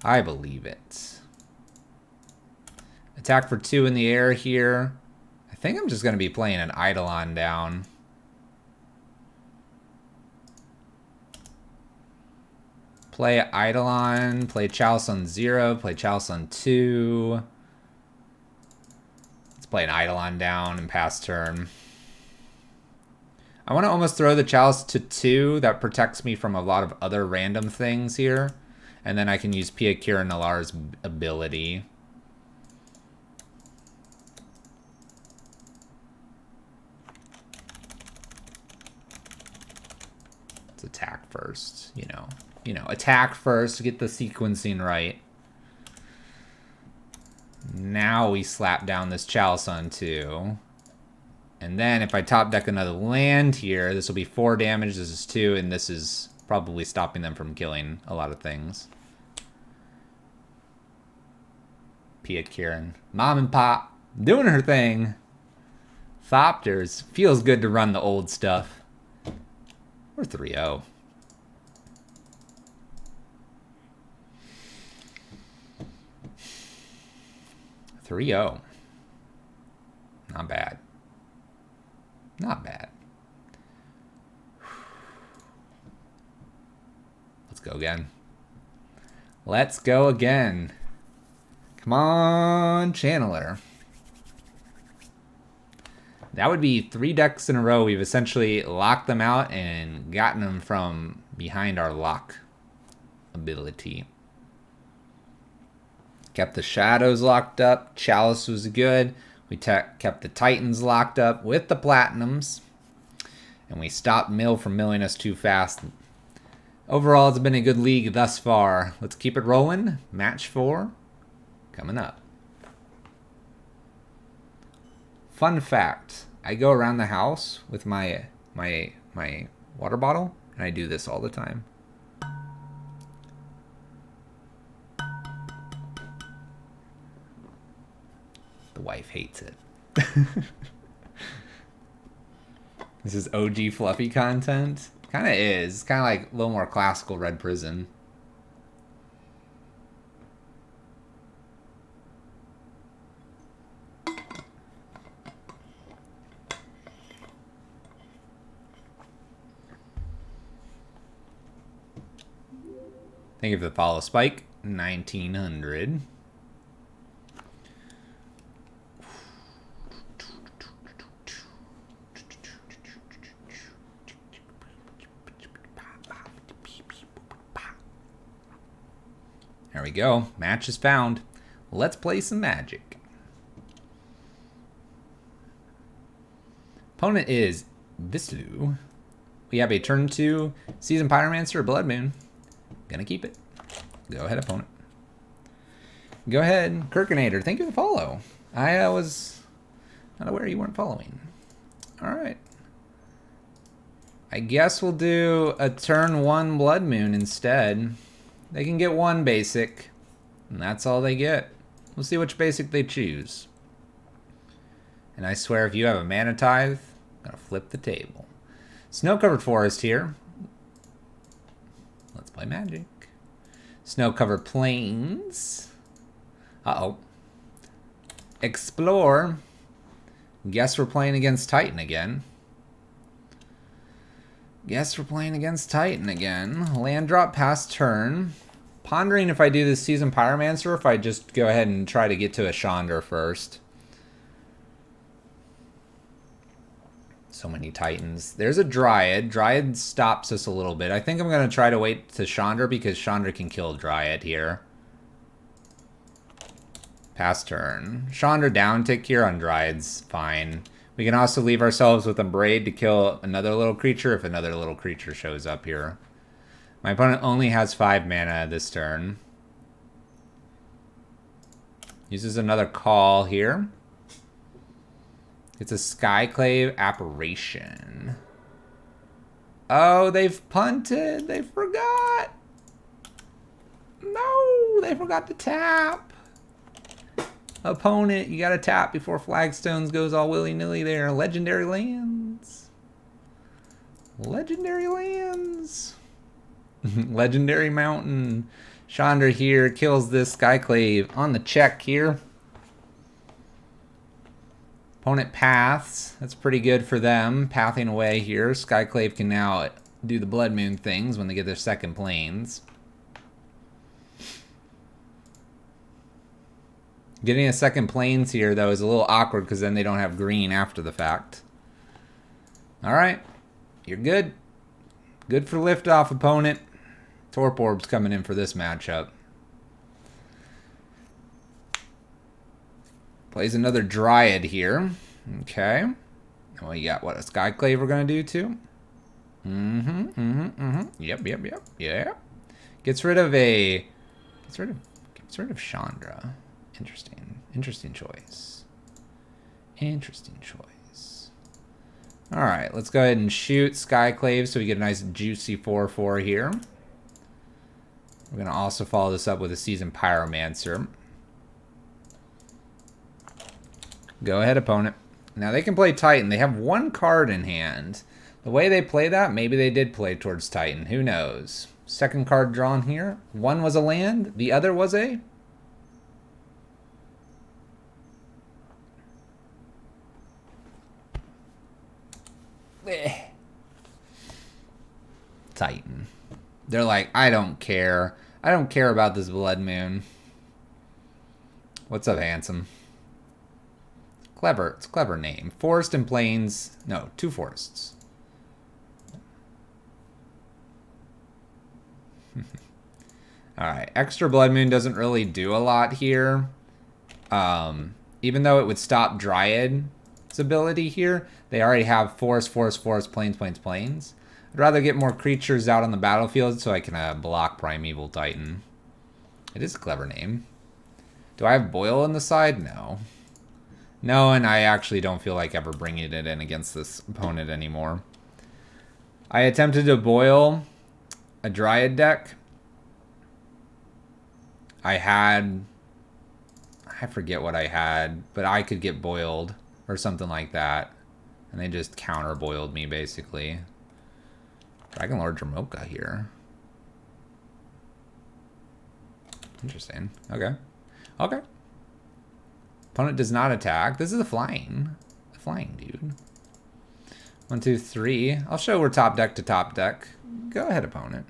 I believe it. Attack for 2 in the air here. I think I'm just going to be playing an Eidolon down. Play Eidolon, play Chalice on 0, play Chalice on 2. Let's play an Eidolon down and pass turn. I want to almost throw the Chalice to 2. That protects me from a lot of other random things here. And then I can use Pia Kira Nalar's ability. Let's attack first, you know, attack first to get the sequencing right. Now we slap down this Chalice on 2. And then if I top deck another land here, this will be 4 damage, this is 2, and this is probably stopping them from killing a lot of things. Pia Kieran. Mom and Pop doing her thing. Thopters. Feels good to run the old stuff. We're 3-0. Not bad. Not bad. Let's go again. Let's go again. Come on, Channeler. That would be 3 decks in a row. We've essentially locked them out and gotten them from behind our lock ability. Kept the Shadows locked up. Chalice was good. We kept the Titans locked up with the Platinums. And we stopped Mill from milling us too fast. Overall, it's been a good league thus far. Let's keep it rolling. Match 4 coming up. Fun fact. I go around the house with my water bottle, and I do this all the time. The wife hates it. This is OG fluffy content. Kind of is. It's kind of like a little more classical Red Prison. Thank you for the follow, Spike. 1900. There we go. Match is found. Let's play some Magic. Opponent is Vislu. We have a turn 2 Seasoned Pyromancer or Blood Moon. Gonna keep it. Go ahead, opponent. Go ahead, Kirkinator. Thank you for the follow. I was not aware you weren't following. All right. I guess we'll do a turn 1 Blood Moon instead. They can get 1 basic, and that's all they get. We'll see which basic they choose. And I swear, if you have a Mana Tithe, I'm gonna flip the table. Snow-covered forest here. Let's play Magic. Snow-covered plains. Uh-oh. Explore. Guess we're playing against Titan again. Guess we're playing against Titan again. Land drop past turn. Pondering if I do this Seasoned Pyromancer or if I just go ahead and try to get to a Chandra first. So many Titans. There's a Dryad. Dryad stops us a little bit. I think I'm going to try to wait to Chandra because Chandra can kill Dryad here. Pass turn. Chandra down tick here on Dryad's fine. We can also leave ourselves with a Braid to kill another little creature if another little creature shows up here. My opponent only has 5 mana this turn. Uses another call here. It's a Skyclave Apparition. Oh, they've punted. They forgot. No, they forgot to tap. Opponent, you gotta tap before Flagstones goes all willy-nilly there. Legendary lands. Legendary lands. Legendary Mountain. Chandra here kills this Skyclave on the check here. Opponent paths. That's pretty good for them. Pathing away here. Skyclave can now do the Blood Moon things when they get their second planes. Getting a second planes here, though, is a little awkward because then they don't have green after the fact. Alright. You're good. Good for liftoff, opponent. Torp Orb's coming in for this matchup. Plays another Dryad here. Okay. Well, you got what, a Skyclave we're going to do too? Yep. Yeah. Gets rid of Chandra. Interesting choice. Interesting choice. Alright, let's go ahead and shoot Skyclave so we get a nice juicy 4/4 here. We're going to also follow this up with a Seasoned Pyromancer. Go ahead, opponent. Now they can play Titan. They have 1 card in hand. The way they play that, maybe they did play towards Titan. Who knows? Second card drawn here. One was a land. The other was a... Titan. They're like, I don't care. I don't care about this Blood Moon. What's up, handsome? Clever. It's a clever name. Forest and Plains. No, 2 forests. Alright. Extra Blood Moon doesn't really do a lot here. Even though it would stop Dryad's ability here, they already have Forest, Plains. I'd rather get more creatures out on the battlefield so I can block Primeval Titan. It is a clever name. Do I have Boil on the side? No. No, and I actually don't feel like ever bringing it in against this opponent anymore. I attempted to Boil a Dryad deck. I forget what I had, but I could get boiled or something like that. And they just counter-boiled me, basically. Dragon Lord Dramoka here. Interesting. Okay. Okay. Opponent does not attack. This is a flying. A flying dude. 1, 2, 3. I'll show we're top deck to top deck. Go ahead, opponent.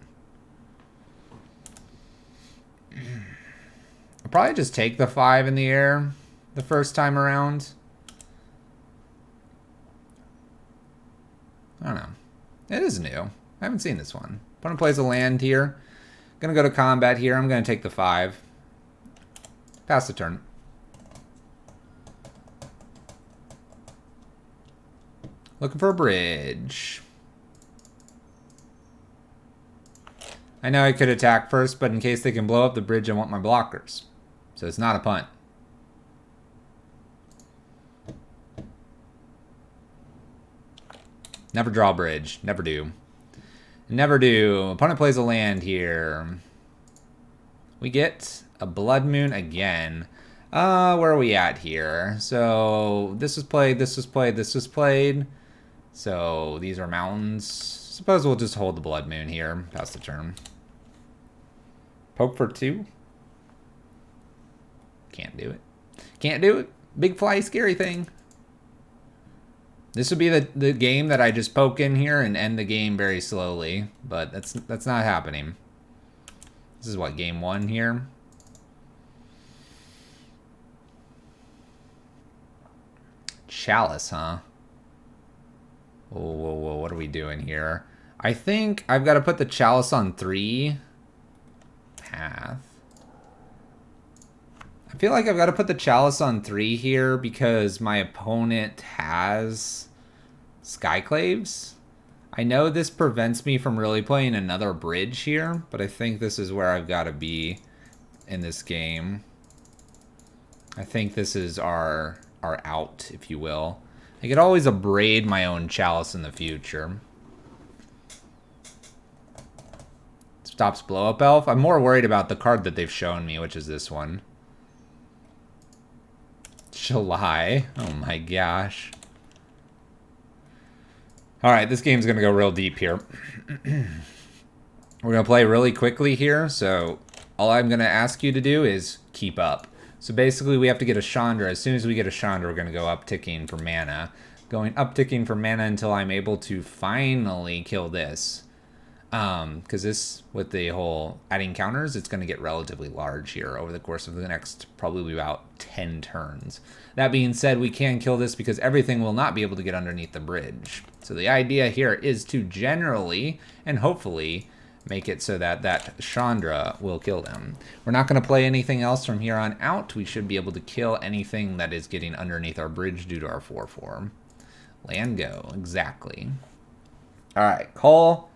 I'll probably just take the 5 in the air the first time around. I don't know. It is new. I haven't seen this one. Opponent plays a land here. Gonna go to combat here. I'm gonna take the 5. Pass the turn. Looking for a bridge. I know I could attack first, but in case they can blow up the bridge, I want my blockers. So it's not a punt. Never draw bridge. Never do. Never do. Opponent plays a land here. We get a Blood Moon again. Where are we at here? So this was played, this was played, this was played. So these are mountains. Suppose we'll just hold the Blood Moon here. Pass the turn. Poke for 2. Can't do it. Can't do it. Big fly scary thing. This would be the game that I just poke in here and end the game very slowly, but that's not happening. This is what, game 1 here? Chalice, huh? Whoa, whoa, whoa, what are we doing here? I think I've got to put the Chalice on 3. Path. I feel like I've got to put the Chalice on 3 here because my opponent has Skyclaves. I know this prevents me from really playing another bridge here, but I think this is where I've got to be in this game. I think this is our out, if you will. I could always abrade my own Chalice in the future. Stops Blow Up Elf. I'm more worried about the card that they've shown me, which is this one. July. Oh my gosh. Alright, this game's going to go real deep here. We're going to play really quickly here, so all I'm going to ask you to do is keep up. So basically we have to get a Chandra. As soon as we get a Chandra, we're going to go upticking for mana. Going upticking for mana until I'm able to finally kill this. Because this, with the whole adding counters, it's going to get relatively large here over the course of the next probably about 10 turns. That being said, we can kill this because everything will not be able to get underneath the bridge. So the idea here is to generally and hopefully make it so that that Chandra will kill them. We're not going to play anything else from here on out. We should be able to kill anything that is getting underneath our bridge due to our 4/4. Land go, exactly. All right, Cole.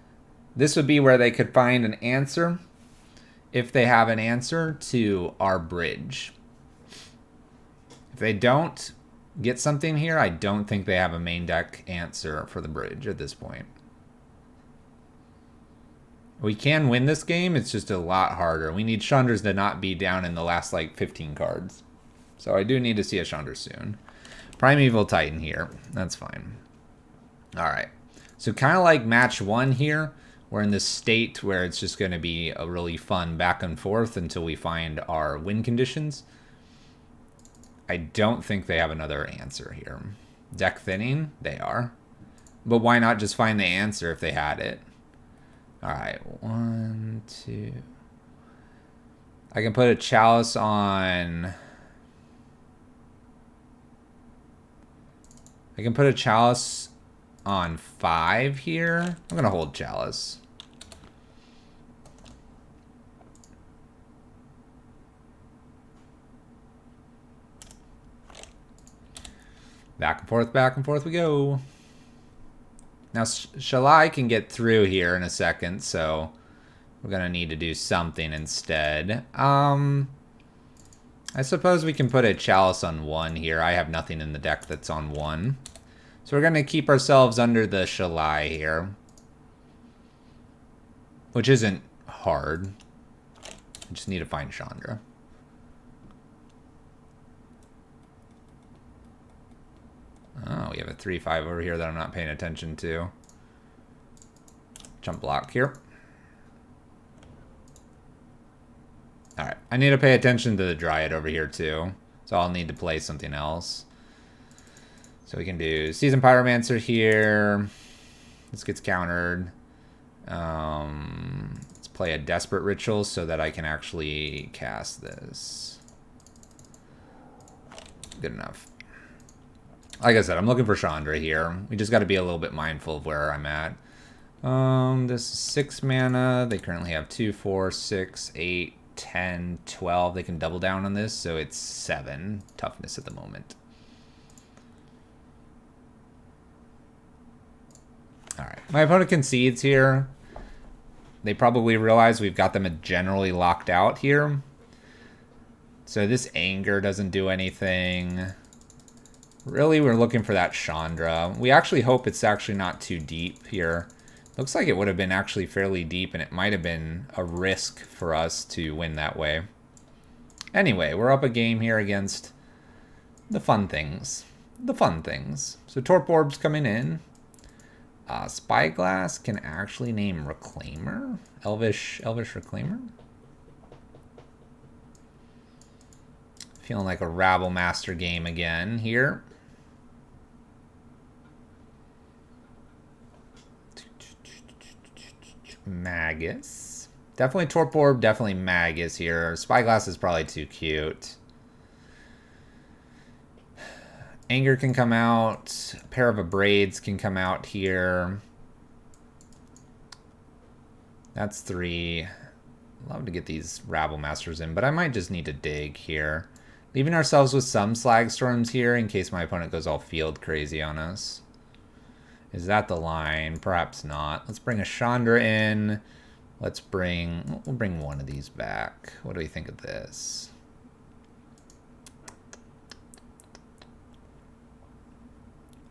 This would be where they could find an answer, if they have an answer, to our bridge. If they don't get something here, I don't think they have a main deck answer for the bridge at this point. We can win this game, it's just a lot harder. We need Chandras to not be down in the last, like, 15 cards. So I do need to see a Chandra soon. Primeval Titan here, that's fine. Alright, so kind of like match 1 here. We're in this state where it's just going to be a really fun back and forth until we find our win conditions. I don't think they have another answer here. Deck thinning? They are. But why not just find the answer if they had it? Alright, 1, 2. I can put a Chalice on... I can put a Chalice on 5 here. I'm going to hold Chalice. Back and forth we go. Now, Shalai can get through here in a second, so we're going to need to do something instead. I suppose we can put a Chalice on 1 here. I have nothing in the deck that's on 1. So we're going to keep ourselves under the Shalai here. Which isn't hard. I just need to find Chandra. Oh, we have a 3/5 over here that I'm not paying attention to. Jump block here. Alright, I need to pay attention to the Dryad over here too. So I'll need to play something else. So we can do Seasoned Pyromancer here. This gets countered. Let's play a Desperate Ritual so that I can actually cast this. Good enough. Like I said, I'm looking for Chandra here. We just got to be a little bit mindful of where I'm at. This is 6 mana. They currently have 2, 4, 6, 8, 10, 12. They can double down on this, so it's 7 toughness at the moment. Alright, my opponent concedes here. They probably realize we've got them generally locked out here. So this Anger doesn't do anything. Really, we're looking for that Chandra. We actually hope it's actually not too deep here. Looks like it would have been actually fairly deep, and it might have been a risk for us to win that way. Anyway, we're up a game here against the fun things. The fun things. So Torp Orb's coming in. Spyglass can actually name Reclaimer. Elvish Reclaimer. Feeling like a Rabble Master game again here. Magus. Definitely Torp Orb, definitely Magus here. Spyglass is probably too cute. Anger can come out. A pair of Abrades can come out here. That's 3. Love to get these Rabble Masters in, but I might just need to dig here. Leaving ourselves with some Slag Storms here in case my opponent goes all field crazy on us. Is that the line? Perhaps not. Let's bring a Chandra in. We'll bring one of these back. What do we think of this?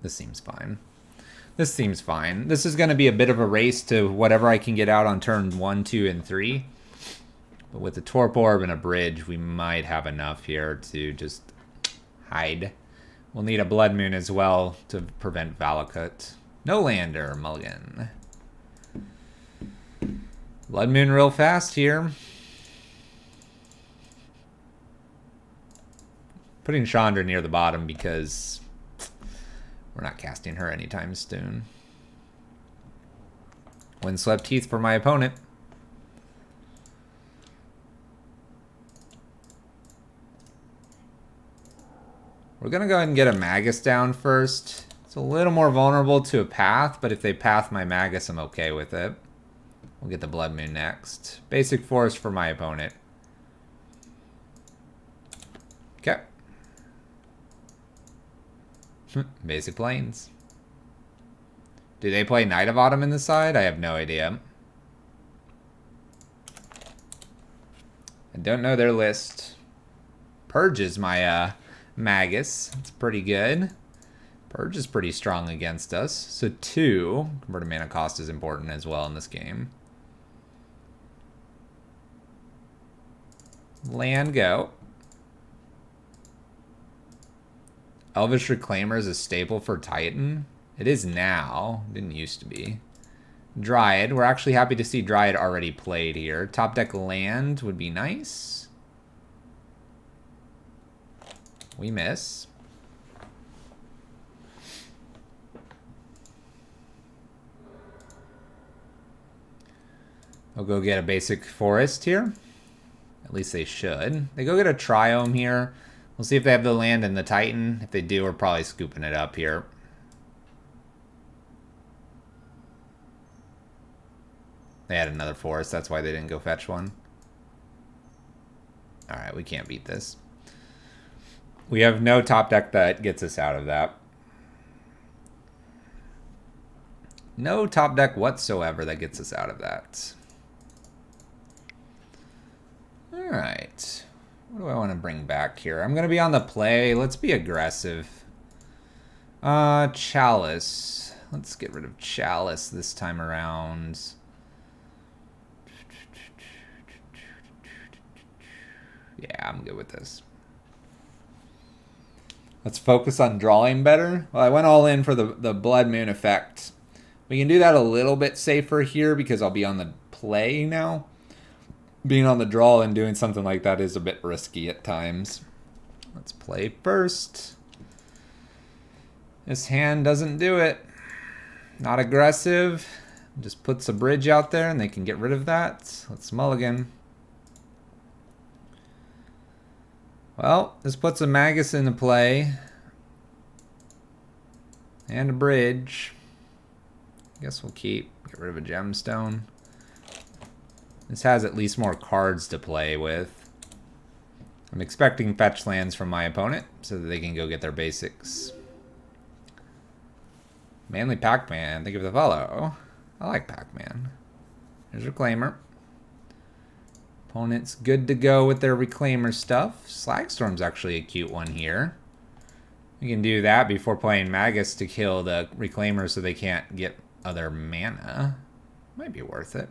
This seems fine. This seems fine. This is going to be a bit of a race to whatever I can get out on turn 1, 2, and 3. But with the Torp Orb and a bridge, we might have enough here to just hide. We'll need a Blood Moon as well to prevent Valakut. No lander, mulligan. Blood Moon real fast here. Putting Chandra near the bottom because we're not casting her anytime soon. Windswept Heath for my opponent. We're going to go ahead and get a Magus down first. It's a little more vulnerable to a Path, but if they Path my Magus, I'm okay with it. We'll get the Blood Moon next. Basic Force for my opponent. Okay. Basic Plains. Do they play Knight of Autumn in the side? I have no idea. I don't know their list. Purge is my Magus. It's pretty good. Purge is pretty strong against us. So 2. Converted mana cost is important as well in this game. Land go. Elvish Reclaimer is a staple for Titan. It is now. Didn't used to be. Dryad. We're actually happy to see Dryad already played here. Top deck land would be nice. We miss. I'll go get a basic forest here. At least they should. They go get a Triome here. We'll see if they have the land and the Titan. If they do, we're probably scooping it up here. They had another forest. That's why they didn't go fetch one. Alright, we can't beat this. We have no top deck that gets us out of that. No top deck whatsoever that gets us out of that. Alright. What do I want to bring back here? I'm going to be on the play. Let's be aggressive. Chalice. Let's get rid of Chalice this time around. Yeah, I'm good with this. Let's focus on drawing better. Well, I went all in for the Blood Moon effect. We can do that a little bit safer here because I'll be on the play now. Being on the draw and doing something like that is a bit risky at times. Let's play first. This hand doesn't do it. Not aggressive. Just puts a bridge out there and they can get rid of that. Let's mulligan. Well, this puts a Magus into play. And a bridge. Guess we'll get rid of a gemstone. This has at least more cards to play with. I'm expecting fetch lands from my opponent so that they can go get their basics. Manly Pac-Man, thank you for the follow. I like Pac-Man. There's Reclaimer. Opponent's good to go with their Reclaimer stuff. Slagstorm's actually a cute one here. We can do that before playing Magus to kill the Reclaimer so they can't get other mana. Might be worth it.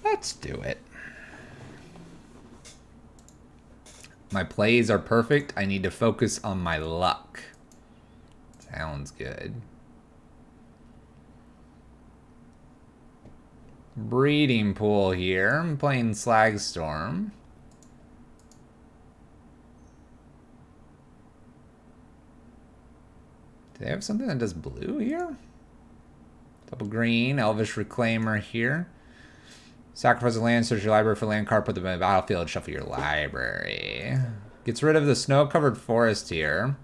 Let's do it. My plays are perfect. I need to focus on my luck. Sounds good. Breeding Pool here. I'm playing Slagstorm. Do they have something that does blue here? Double green, Elvish Reclaimer here. Sacrifice a land, search your library for land card, put them in the battlefield, shuffle your library. Gets rid of the snow-covered forest here.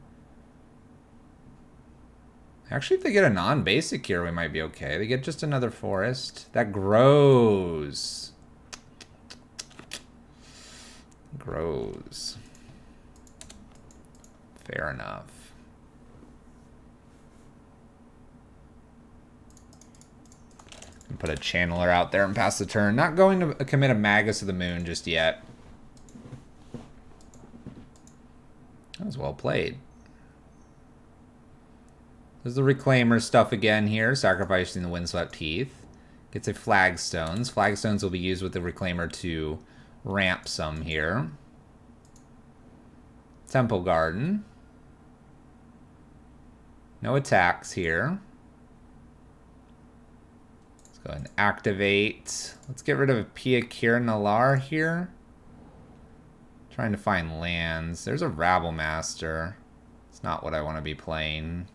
Actually, if they get a non-basic here, we might be okay. They get just another forest. That grows. Grows. Fair enough. Put a channeler out there and pass the turn. Not going to commit a Magus of the Moon just yet. That was well played. There's the Reclaimer stuff again here. Sacrificing the Windswept Heath. Gets a Flagstones. Flagstones will be used with the Reclaimer to ramp some here. Temple Garden. No attacks here. Let's go ahead and activate. Let's get rid of Pia Kir Nalar here. Trying to find lands. There's a Rabble Master. It's not what I want to be playing.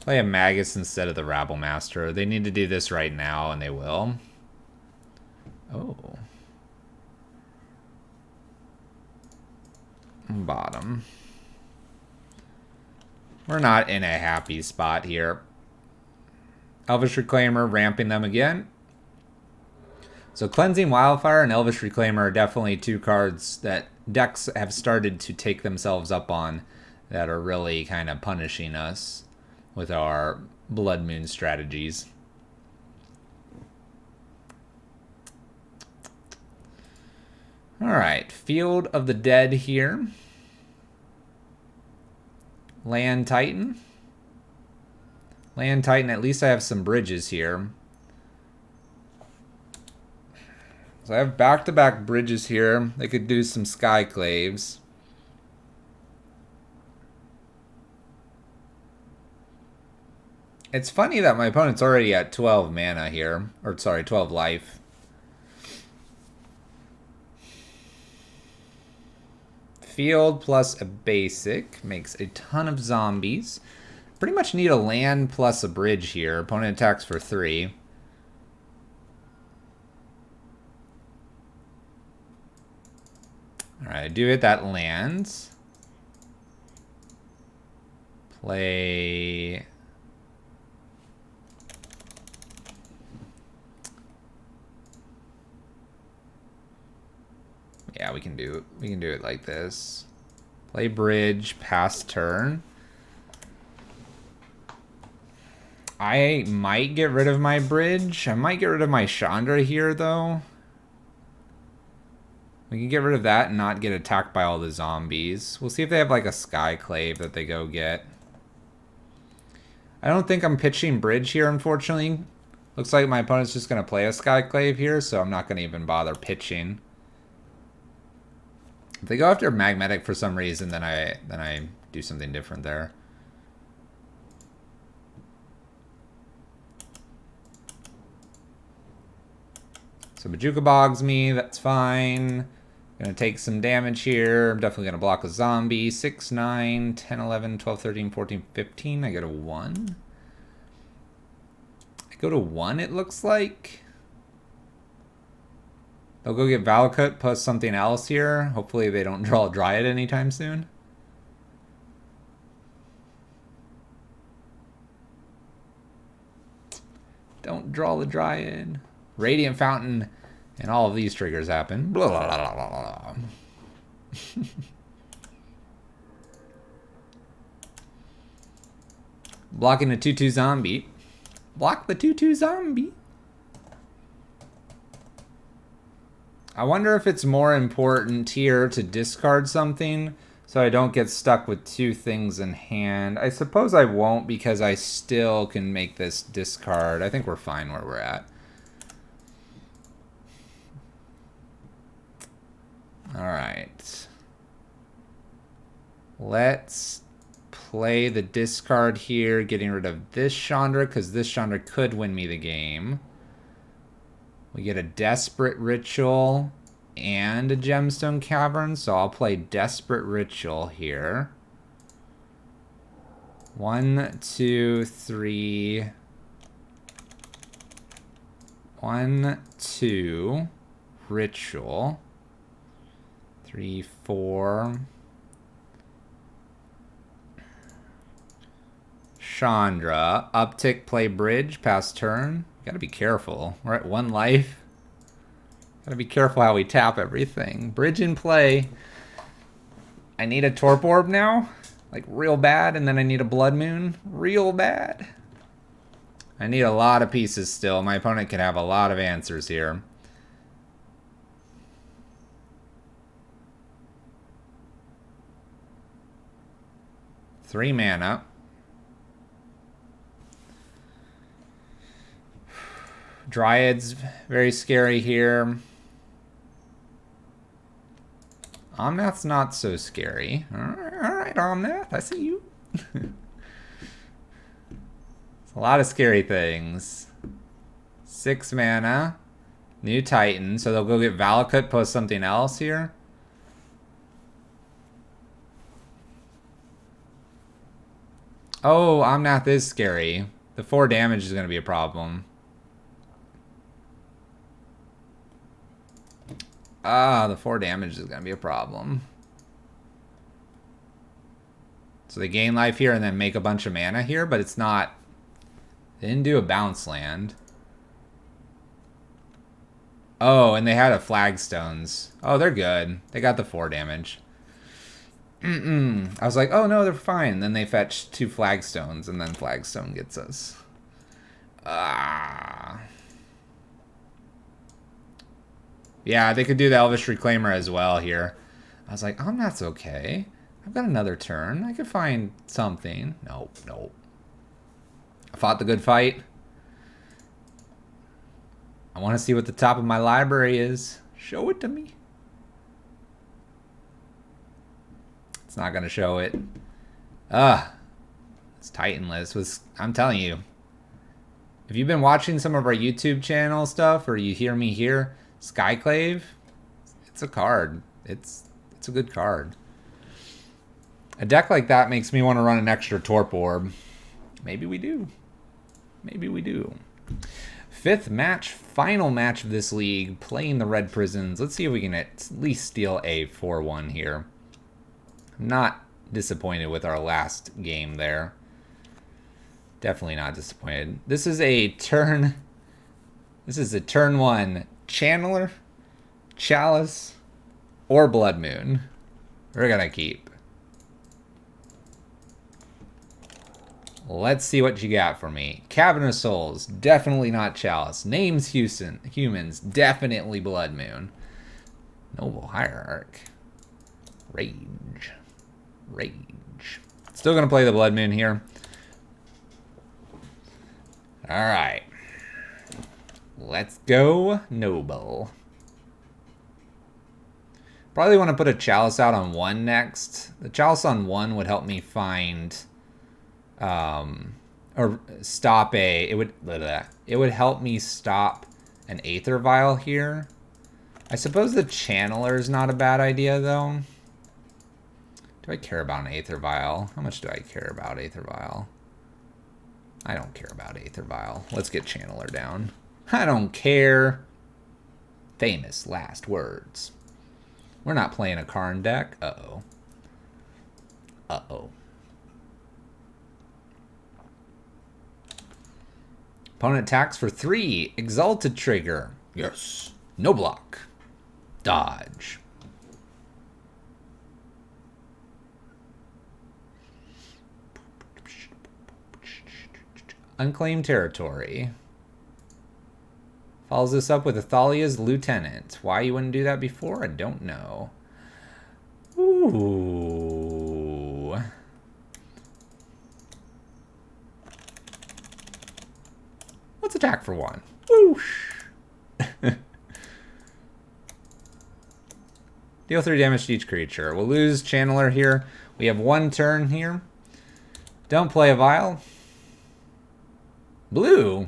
Play a Magus instead of the Rabble Master. They need to do this right now, and they will. Oh. Bottom. We're not in a happy spot here. Elvish Reclaimer, ramping them again. So Cleansing Wildfire and Elvish Reclaimer are definitely two cards that decks have started to take themselves up on that are really kind of punishing us with our Blood Moon strategies. Alright, Field of the Dead here. Land Titan. Land Titan, at least I have some bridges here. So I have back-to-back bridges here. They could do some Skyclaves. It's funny that my opponent's already at 12 mana here. Or, sorry, 12 life. Field plus a basic makes a ton of zombies. Pretty much need a land plus a bridge here. Opponent attacks for 3. Alright, I do hit that land. Play... Yeah, we can do it like this. Play bridge, pass turn. I might get rid of my bridge. I might get rid of my Chandra here, though. We can get rid of that and not get attacked by all the zombies. We'll see if they have like a Skyclave that they go get. I don't think I'm pitching bridge here, unfortunately. Looks like my opponent's just going to play a Skyclave here, so I'm not going to even bother pitching. If they go after Magmatic for some reason, then I do something different there. So Majuka bogs me, that's fine. Gonna take some damage here. I'm definitely gonna block a zombie. 6, 9, 10, 11, 12, 13, 14, 15. I go to 1. I go to 1, it looks like. They'll go get Valakut plus something else here. Hopefully they don't draw a Dryad anytime soon. Don't draw the Dryad. Radiant Fountain and all of these triggers happen. Blah, blah, blah, blah, blah. Blocking a 2/2 zombie. Block the 2/2 zombie. I wonder if it's more important here to discard something so I don't get stuck with 2 things in hand. I suppose I won't because I still can make this discard. I think we're fine where we're at. Alright. Let's play the discard here, getting rid of this Chandra because this Chandra could win me the game. We get a Desperate Ritual and a Gemstone Cavern, so I'll play Desperate Ritual here. 1, 2, 3. 1, 2. Ritual. 3, 4. Chandra. Uptick, play bridge, pass turn. Gotta be careful. We're at 1 life. Gotta be careful how we tap everything. Bridge in play. I need a Torp Orb now. Like, real bad. And then I need a Blood Moon. Real bad. I need a lot of pieces still. My opponent could have a lot of answers here. Three mana. Dryad's very scary here. Omnath's not so scary. Alright, Omnath, I see you. It's a lot of scary things. 6 mana. New Titan. So they'll go get Valakut, post something else here. Oh, Omnath is scary. The 4 damage is going to be a problem. Ah, the 4 damage is going to be a problem. So they gain life here and then make a bunch of mana here, but it's not... They didn't do a bounce land. Oh, and they had a Flagstones. Oh, they're good. They got the 4 damage. I was like, oh no, they're fine. Then they fetch 2 Flagstones, and then Flagstone gets us. Ah... Yeah, they could do the Elvish Reclaimer as well here. I was like, oh, that's okay. I've got another turn. I could find something. Nope, nope. I fought the good fight. I want to see what the top of my library is. Show it to me. It's not going to show it. It's Titanless. I'm telling you. If you've been watching some of our YouTube channel stuff, or you hear me here, Skyclave, it's a card. It's a good card. A deck like that makes me want to run an extra Torp Orb. Maybe we do. Maybe we do. 5th match, final match of this league, playing the Red Prisons. Let's see if we can at least steal a 4-1 here. I'm not disappointed with our last game there. Definitely not disappointed. This is a turn 1 Channeler, Chalice, or Blood Moon. We're gonna keep. Let's see what you got for me. Cabin of Souls, definitely not Chalice. Names Humans, definitely Blood Moon. Noble Hierarch. Rage. Still gonna play the Blood Moon here. Alright. Let's go Noble. Probably want to put a Chalice out on 1 next. The Chalice on 1 would help me find... or stop a... It would help me stop an Aether Vial here. I suppose the Channeler is not a bad idea, though. Do I care about an Aether Vial? How much do I care about Aether Vial? I don't care about Aether Vial. Let's get Channeler down. I don't care. Famous last words. We're not playing a Karn deck. Uh-oh. Uh-oh. Opponent attacks for 3. Exalted Trigger. Yes. No block. Dodge. Unclaimed Territory. Follows this up with Athalia's Lieutenant. Why you wouldn't do that before, I don't know. Ooh. Let's attack for 1. Whoosh. Deal 3 damage to each creature. We'll lose Channeler here. We have 1 turn here. Don't play a Vial. Blue.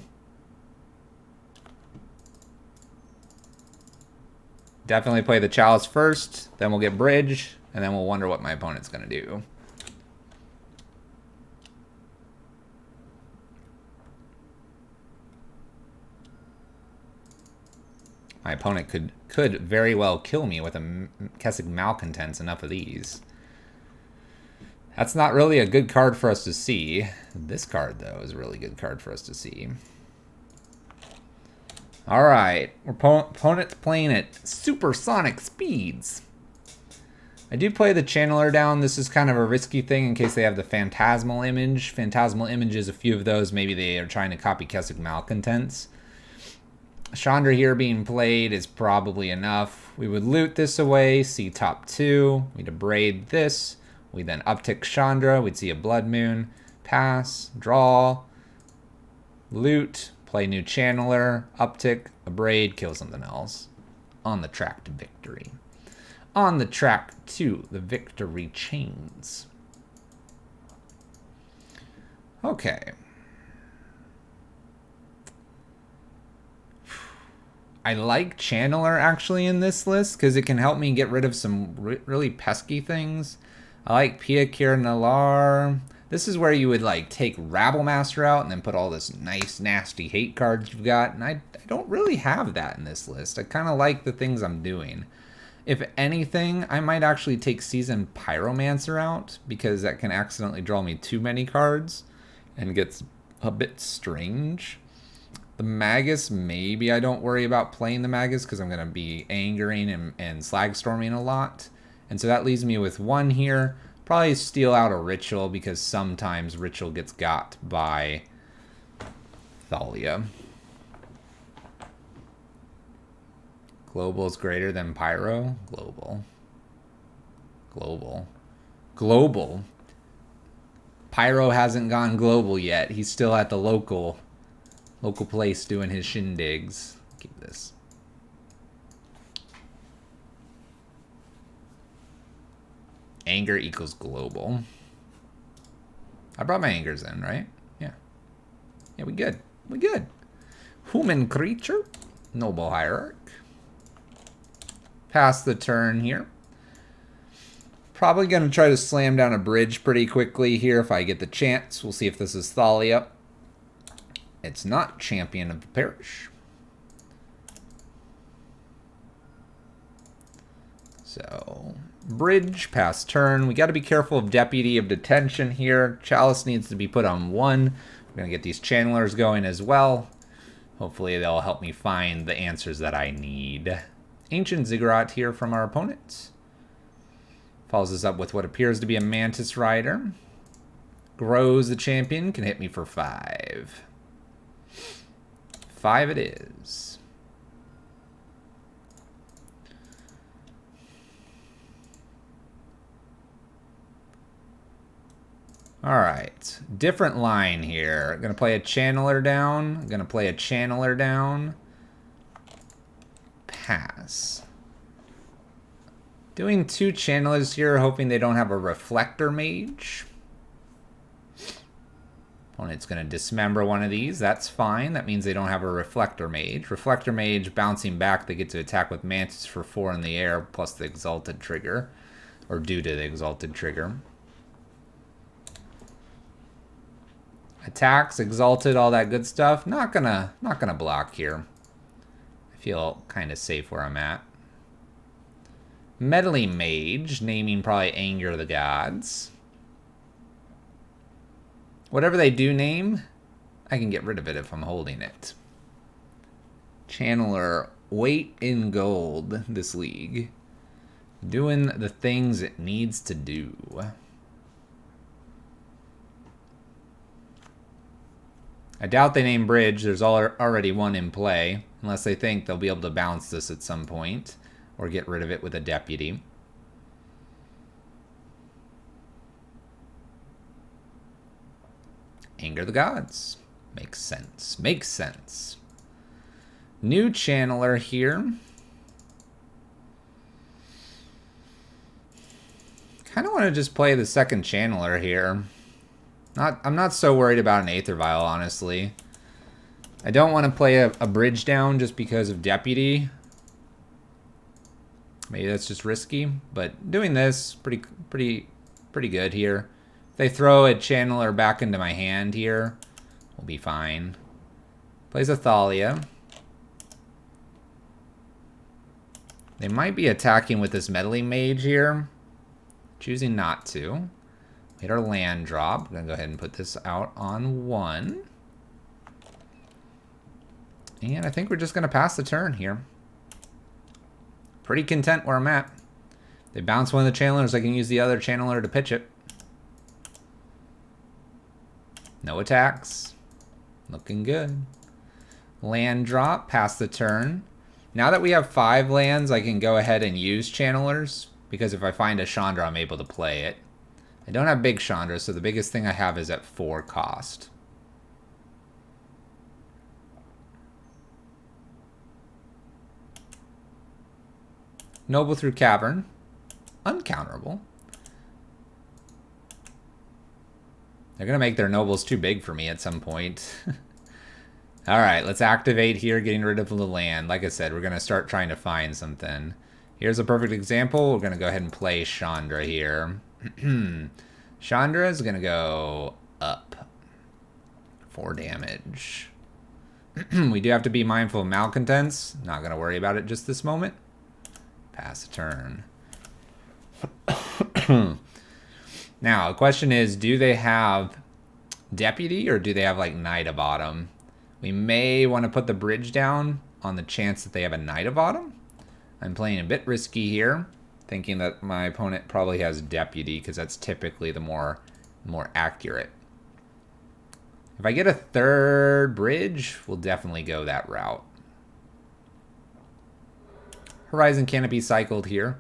Definitely play the Chalice first, then we'll get Bridge, and then we'll wonder what my opponent's going to do. My opponent could very well kill me with a Kessig Malcontents, enough of these. That's not really a good card for us to see. This card, though, is a really good card for us to see. Alright, opponent's playing at supersonic speeds. I do play the Channeler down. This is kind of a risky thing in case they have the Phantasmal Image. Phantasmal Images, a few of those, maybe they are trying to copy Kessig Malcontents. Chandra here being played is probably enough. We would loot this away, see top 2. We'd abrade this. We then uptick Chandra. We'd see a Blood Moon. Pass, draw, loot, play new Channeler, uptick, abrade, kill something else. On the track to victory. On the track to the victory chains. Okay. I like Channeler actually in this list because it can help me get rid of some really pesky things. I like Pia Kir Nalar. This is where you would like take Rabblemaster out and then put all this nice nasty hate cards you've got. And I don't really have that in this list. I kind of like the things I'm doing. If anything, I might actually take Seasoned Pyromancer out because that can accidentally draw me too many cards and gets a bit strange. The Magus, maybe I don't worry about playing the Magus because I'm going to be angering and Slagstorming a lot. And so that leaves me with one here. Probably steal out a Ritual because sometimes Ritual gets got by Thalia. Global is greater than Pyro? Global. Global. Global. Pyro hasn't gone global yet. He's still at the local place doing his shindigs. Keep this. Anger equals global. I brought my angers in, right? Yeah. Yeah, we good. We good. Human creature. Noble hierarch. Pass the turn here. Probably going to try to slam down a bridge pretty quickly here if I get the chance. We'll see if this is Thalia. It's not Champion of the Parish. So, bridge, pass turn. We got to be careful of Deputy of Detention here. Chalice needs to be put on 1. We're going to get these Channelers going as well. Hopefully they'll help me find the answers that I need. Ancient Ziggurat here from our opponent. Follows us up with what appears to be a Mantis Rider. Grows the champion, can hit me for 5. 5 it is. Alright, different line here. Gonna play a Channeler down. Gonna play a Channeler down. Pass. Doing 2 Channelers here, hoping they don't have a Reflector Mage. Opponent's gonna dismember one of these. That's fine. That means they don't have a Reflector Mage. Reflector Mage bouncing back, they get to attack with Mantis for 4 in the air, plus the Exalted trigger. Or due to the Exalted trigger. Attacks, Exalted, all that good stuff. Not gonna block here. I feel kind of safe where I'm at. Meddling Mage, naming probably Anger the Gods. Whatever they do name, I can get rid of it if I'm holding it. Channeler, weight in gold this league. Doing the things it needs to do. I doubt they name Bridge. There's already one in play. Unless they think they'll be able to bounce this at some point. Or get rid of it with a Deputy. Anger the Gods. Makes sense. Makes sense. New Channeler here. Kind of want to just play the second Channeler here. I'm not so worried about an Aether Vial, honestly. I don't want to play a bridge down just because of Deputy. Maybe that's just risky, but doing this pretty good here. If they throw a channeler back into my hand here, we'll be fine. Plays a Thalia. They might be attacking with this meddling mage here. Choosing not to. Hit our land drop. I'm gonna go ahead and put this out on 1. And I think we're just gonna pass the turn here. Pretty content where I'm at. They bounce one of the channelers, I can use the other channeler to pitch it. No attacks. Looking good. Land drop, pass the turn. Now that we have 5 lands, I can go ahead and use channelers, because if I find a Chandra, I'm able to play it. I don't have big Chandra, so the biggest thing I have is at 4 cost. Noble through Cavern. Uncounterable. They're going to make their nobles too big for me at some point. Alright, let's activate here, getting rid of the land. Like I said, we're going to start trying to find something. Here's a perfect example. We're going to go ahead and play Chandra here. Chandra is going to go up. 4 damage. We do have to be mindful of malcontents. Not going to worry about it just this moment. Pass a turn. Now, the question is, do they have Deputy or do they have like Knight of Autumn? We may want to put the bridge down on the chance that they have a Knight of Autumn. I'm playing a bit risky here, thinking that my opponent probably has Deputy because that's typically the more accurate. If I get a 3rd bridge, we'll definitely go that route. Horizon Canopy cycled here.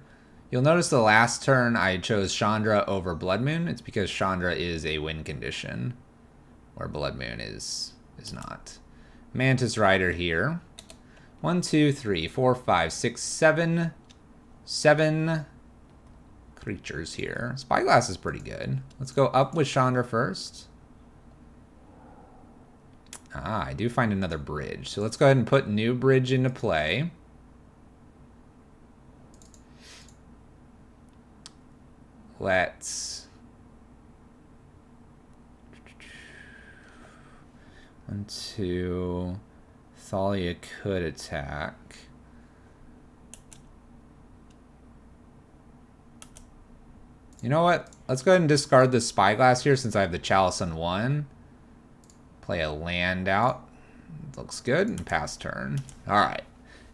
You'll notice the last turn I chose Chandra over Blood Moon. It's because Chandra is a win condition, where Blood Moon is not. Mantis Rider here. 1, 2, 3, 4, 5, 6, 7. 7 creatures here. Spyglass is pretty good. Let's go up with Chandra first. Ah, I do find another bridge. So let's go ahead and put new bridge into play. Let's 1, 2. Thalia could attack. You know what? Let's go ahead and discard the Spyglass here since I have the Chalice on 1. Play a land out. Looks good. And pass turn. Alright.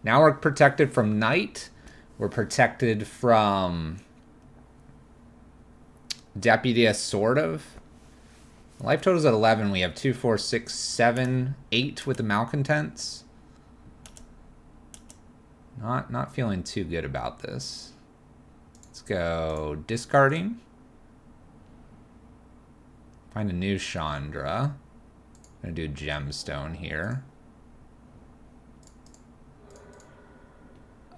Now we're protected from Knight. We're protected from Deputy, sort of. Life total's at 11. We have 2, 4, 6, 7, 8 with the malcontents. Not feeling too good about this. Let's go discarding. Find a new Chandra. I'm gonna do Gemstone here.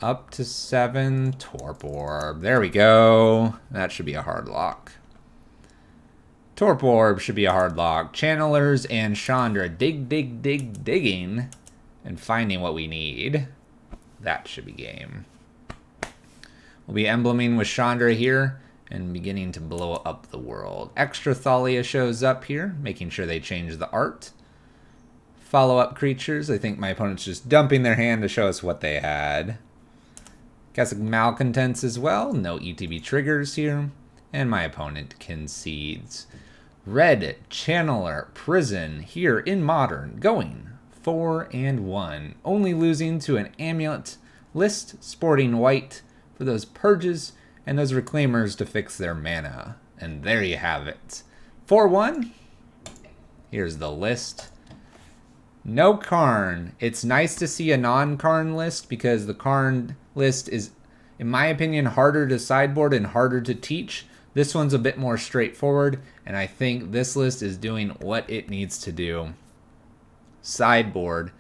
Up to 7, Torp Orb. There we go. That should be a hard lock. Torp Orb should be a hard lock. Channelers and Chandra digging and finding what we need. That should be game. We'll be embleming with Chandra here and beginning to blow up the world. Extra Thalia shows up here, making sure they change the art. Follow-up creatures. I think my opponent's just dumping their hand to show us what they had. Got some malcontents as well. No ETB triggers here. And my opponent concedes. Red Channeler Prison here in Modern, going 4 and 1. Only losing to an Amulet list sporting white for those purges and those reclaimers to fix their mana. And there you have it. 4-1. Here's the list. No Karn. It's nice to see a non-Karn list because the Karn list is, in my opinion, harder to sideboard and harder to teach. This one's a bit more straightforward, and I think this list is doing what it needs to do. Sideboard.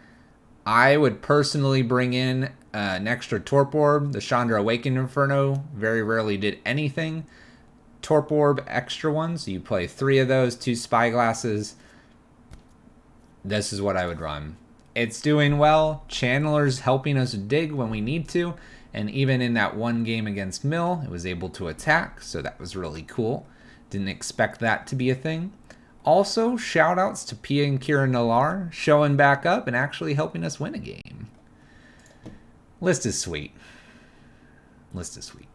I would personally bring in an extra Torp Orb. The Chandra Awakened Inferno very rarely did anything. Torp Orb extra one, so you play 3 of those, 2 Spyglasses. This is what I would run. It's doing well. Chandler's helping us dig when we need to. And even in that one game against Mill, it was able to attack. So that was really cool. Didn't expect that to be a thing. Also, shout outs to Pia and Kira Nalar showing back up and actually helping us win a game. List is sweet. List is sweet.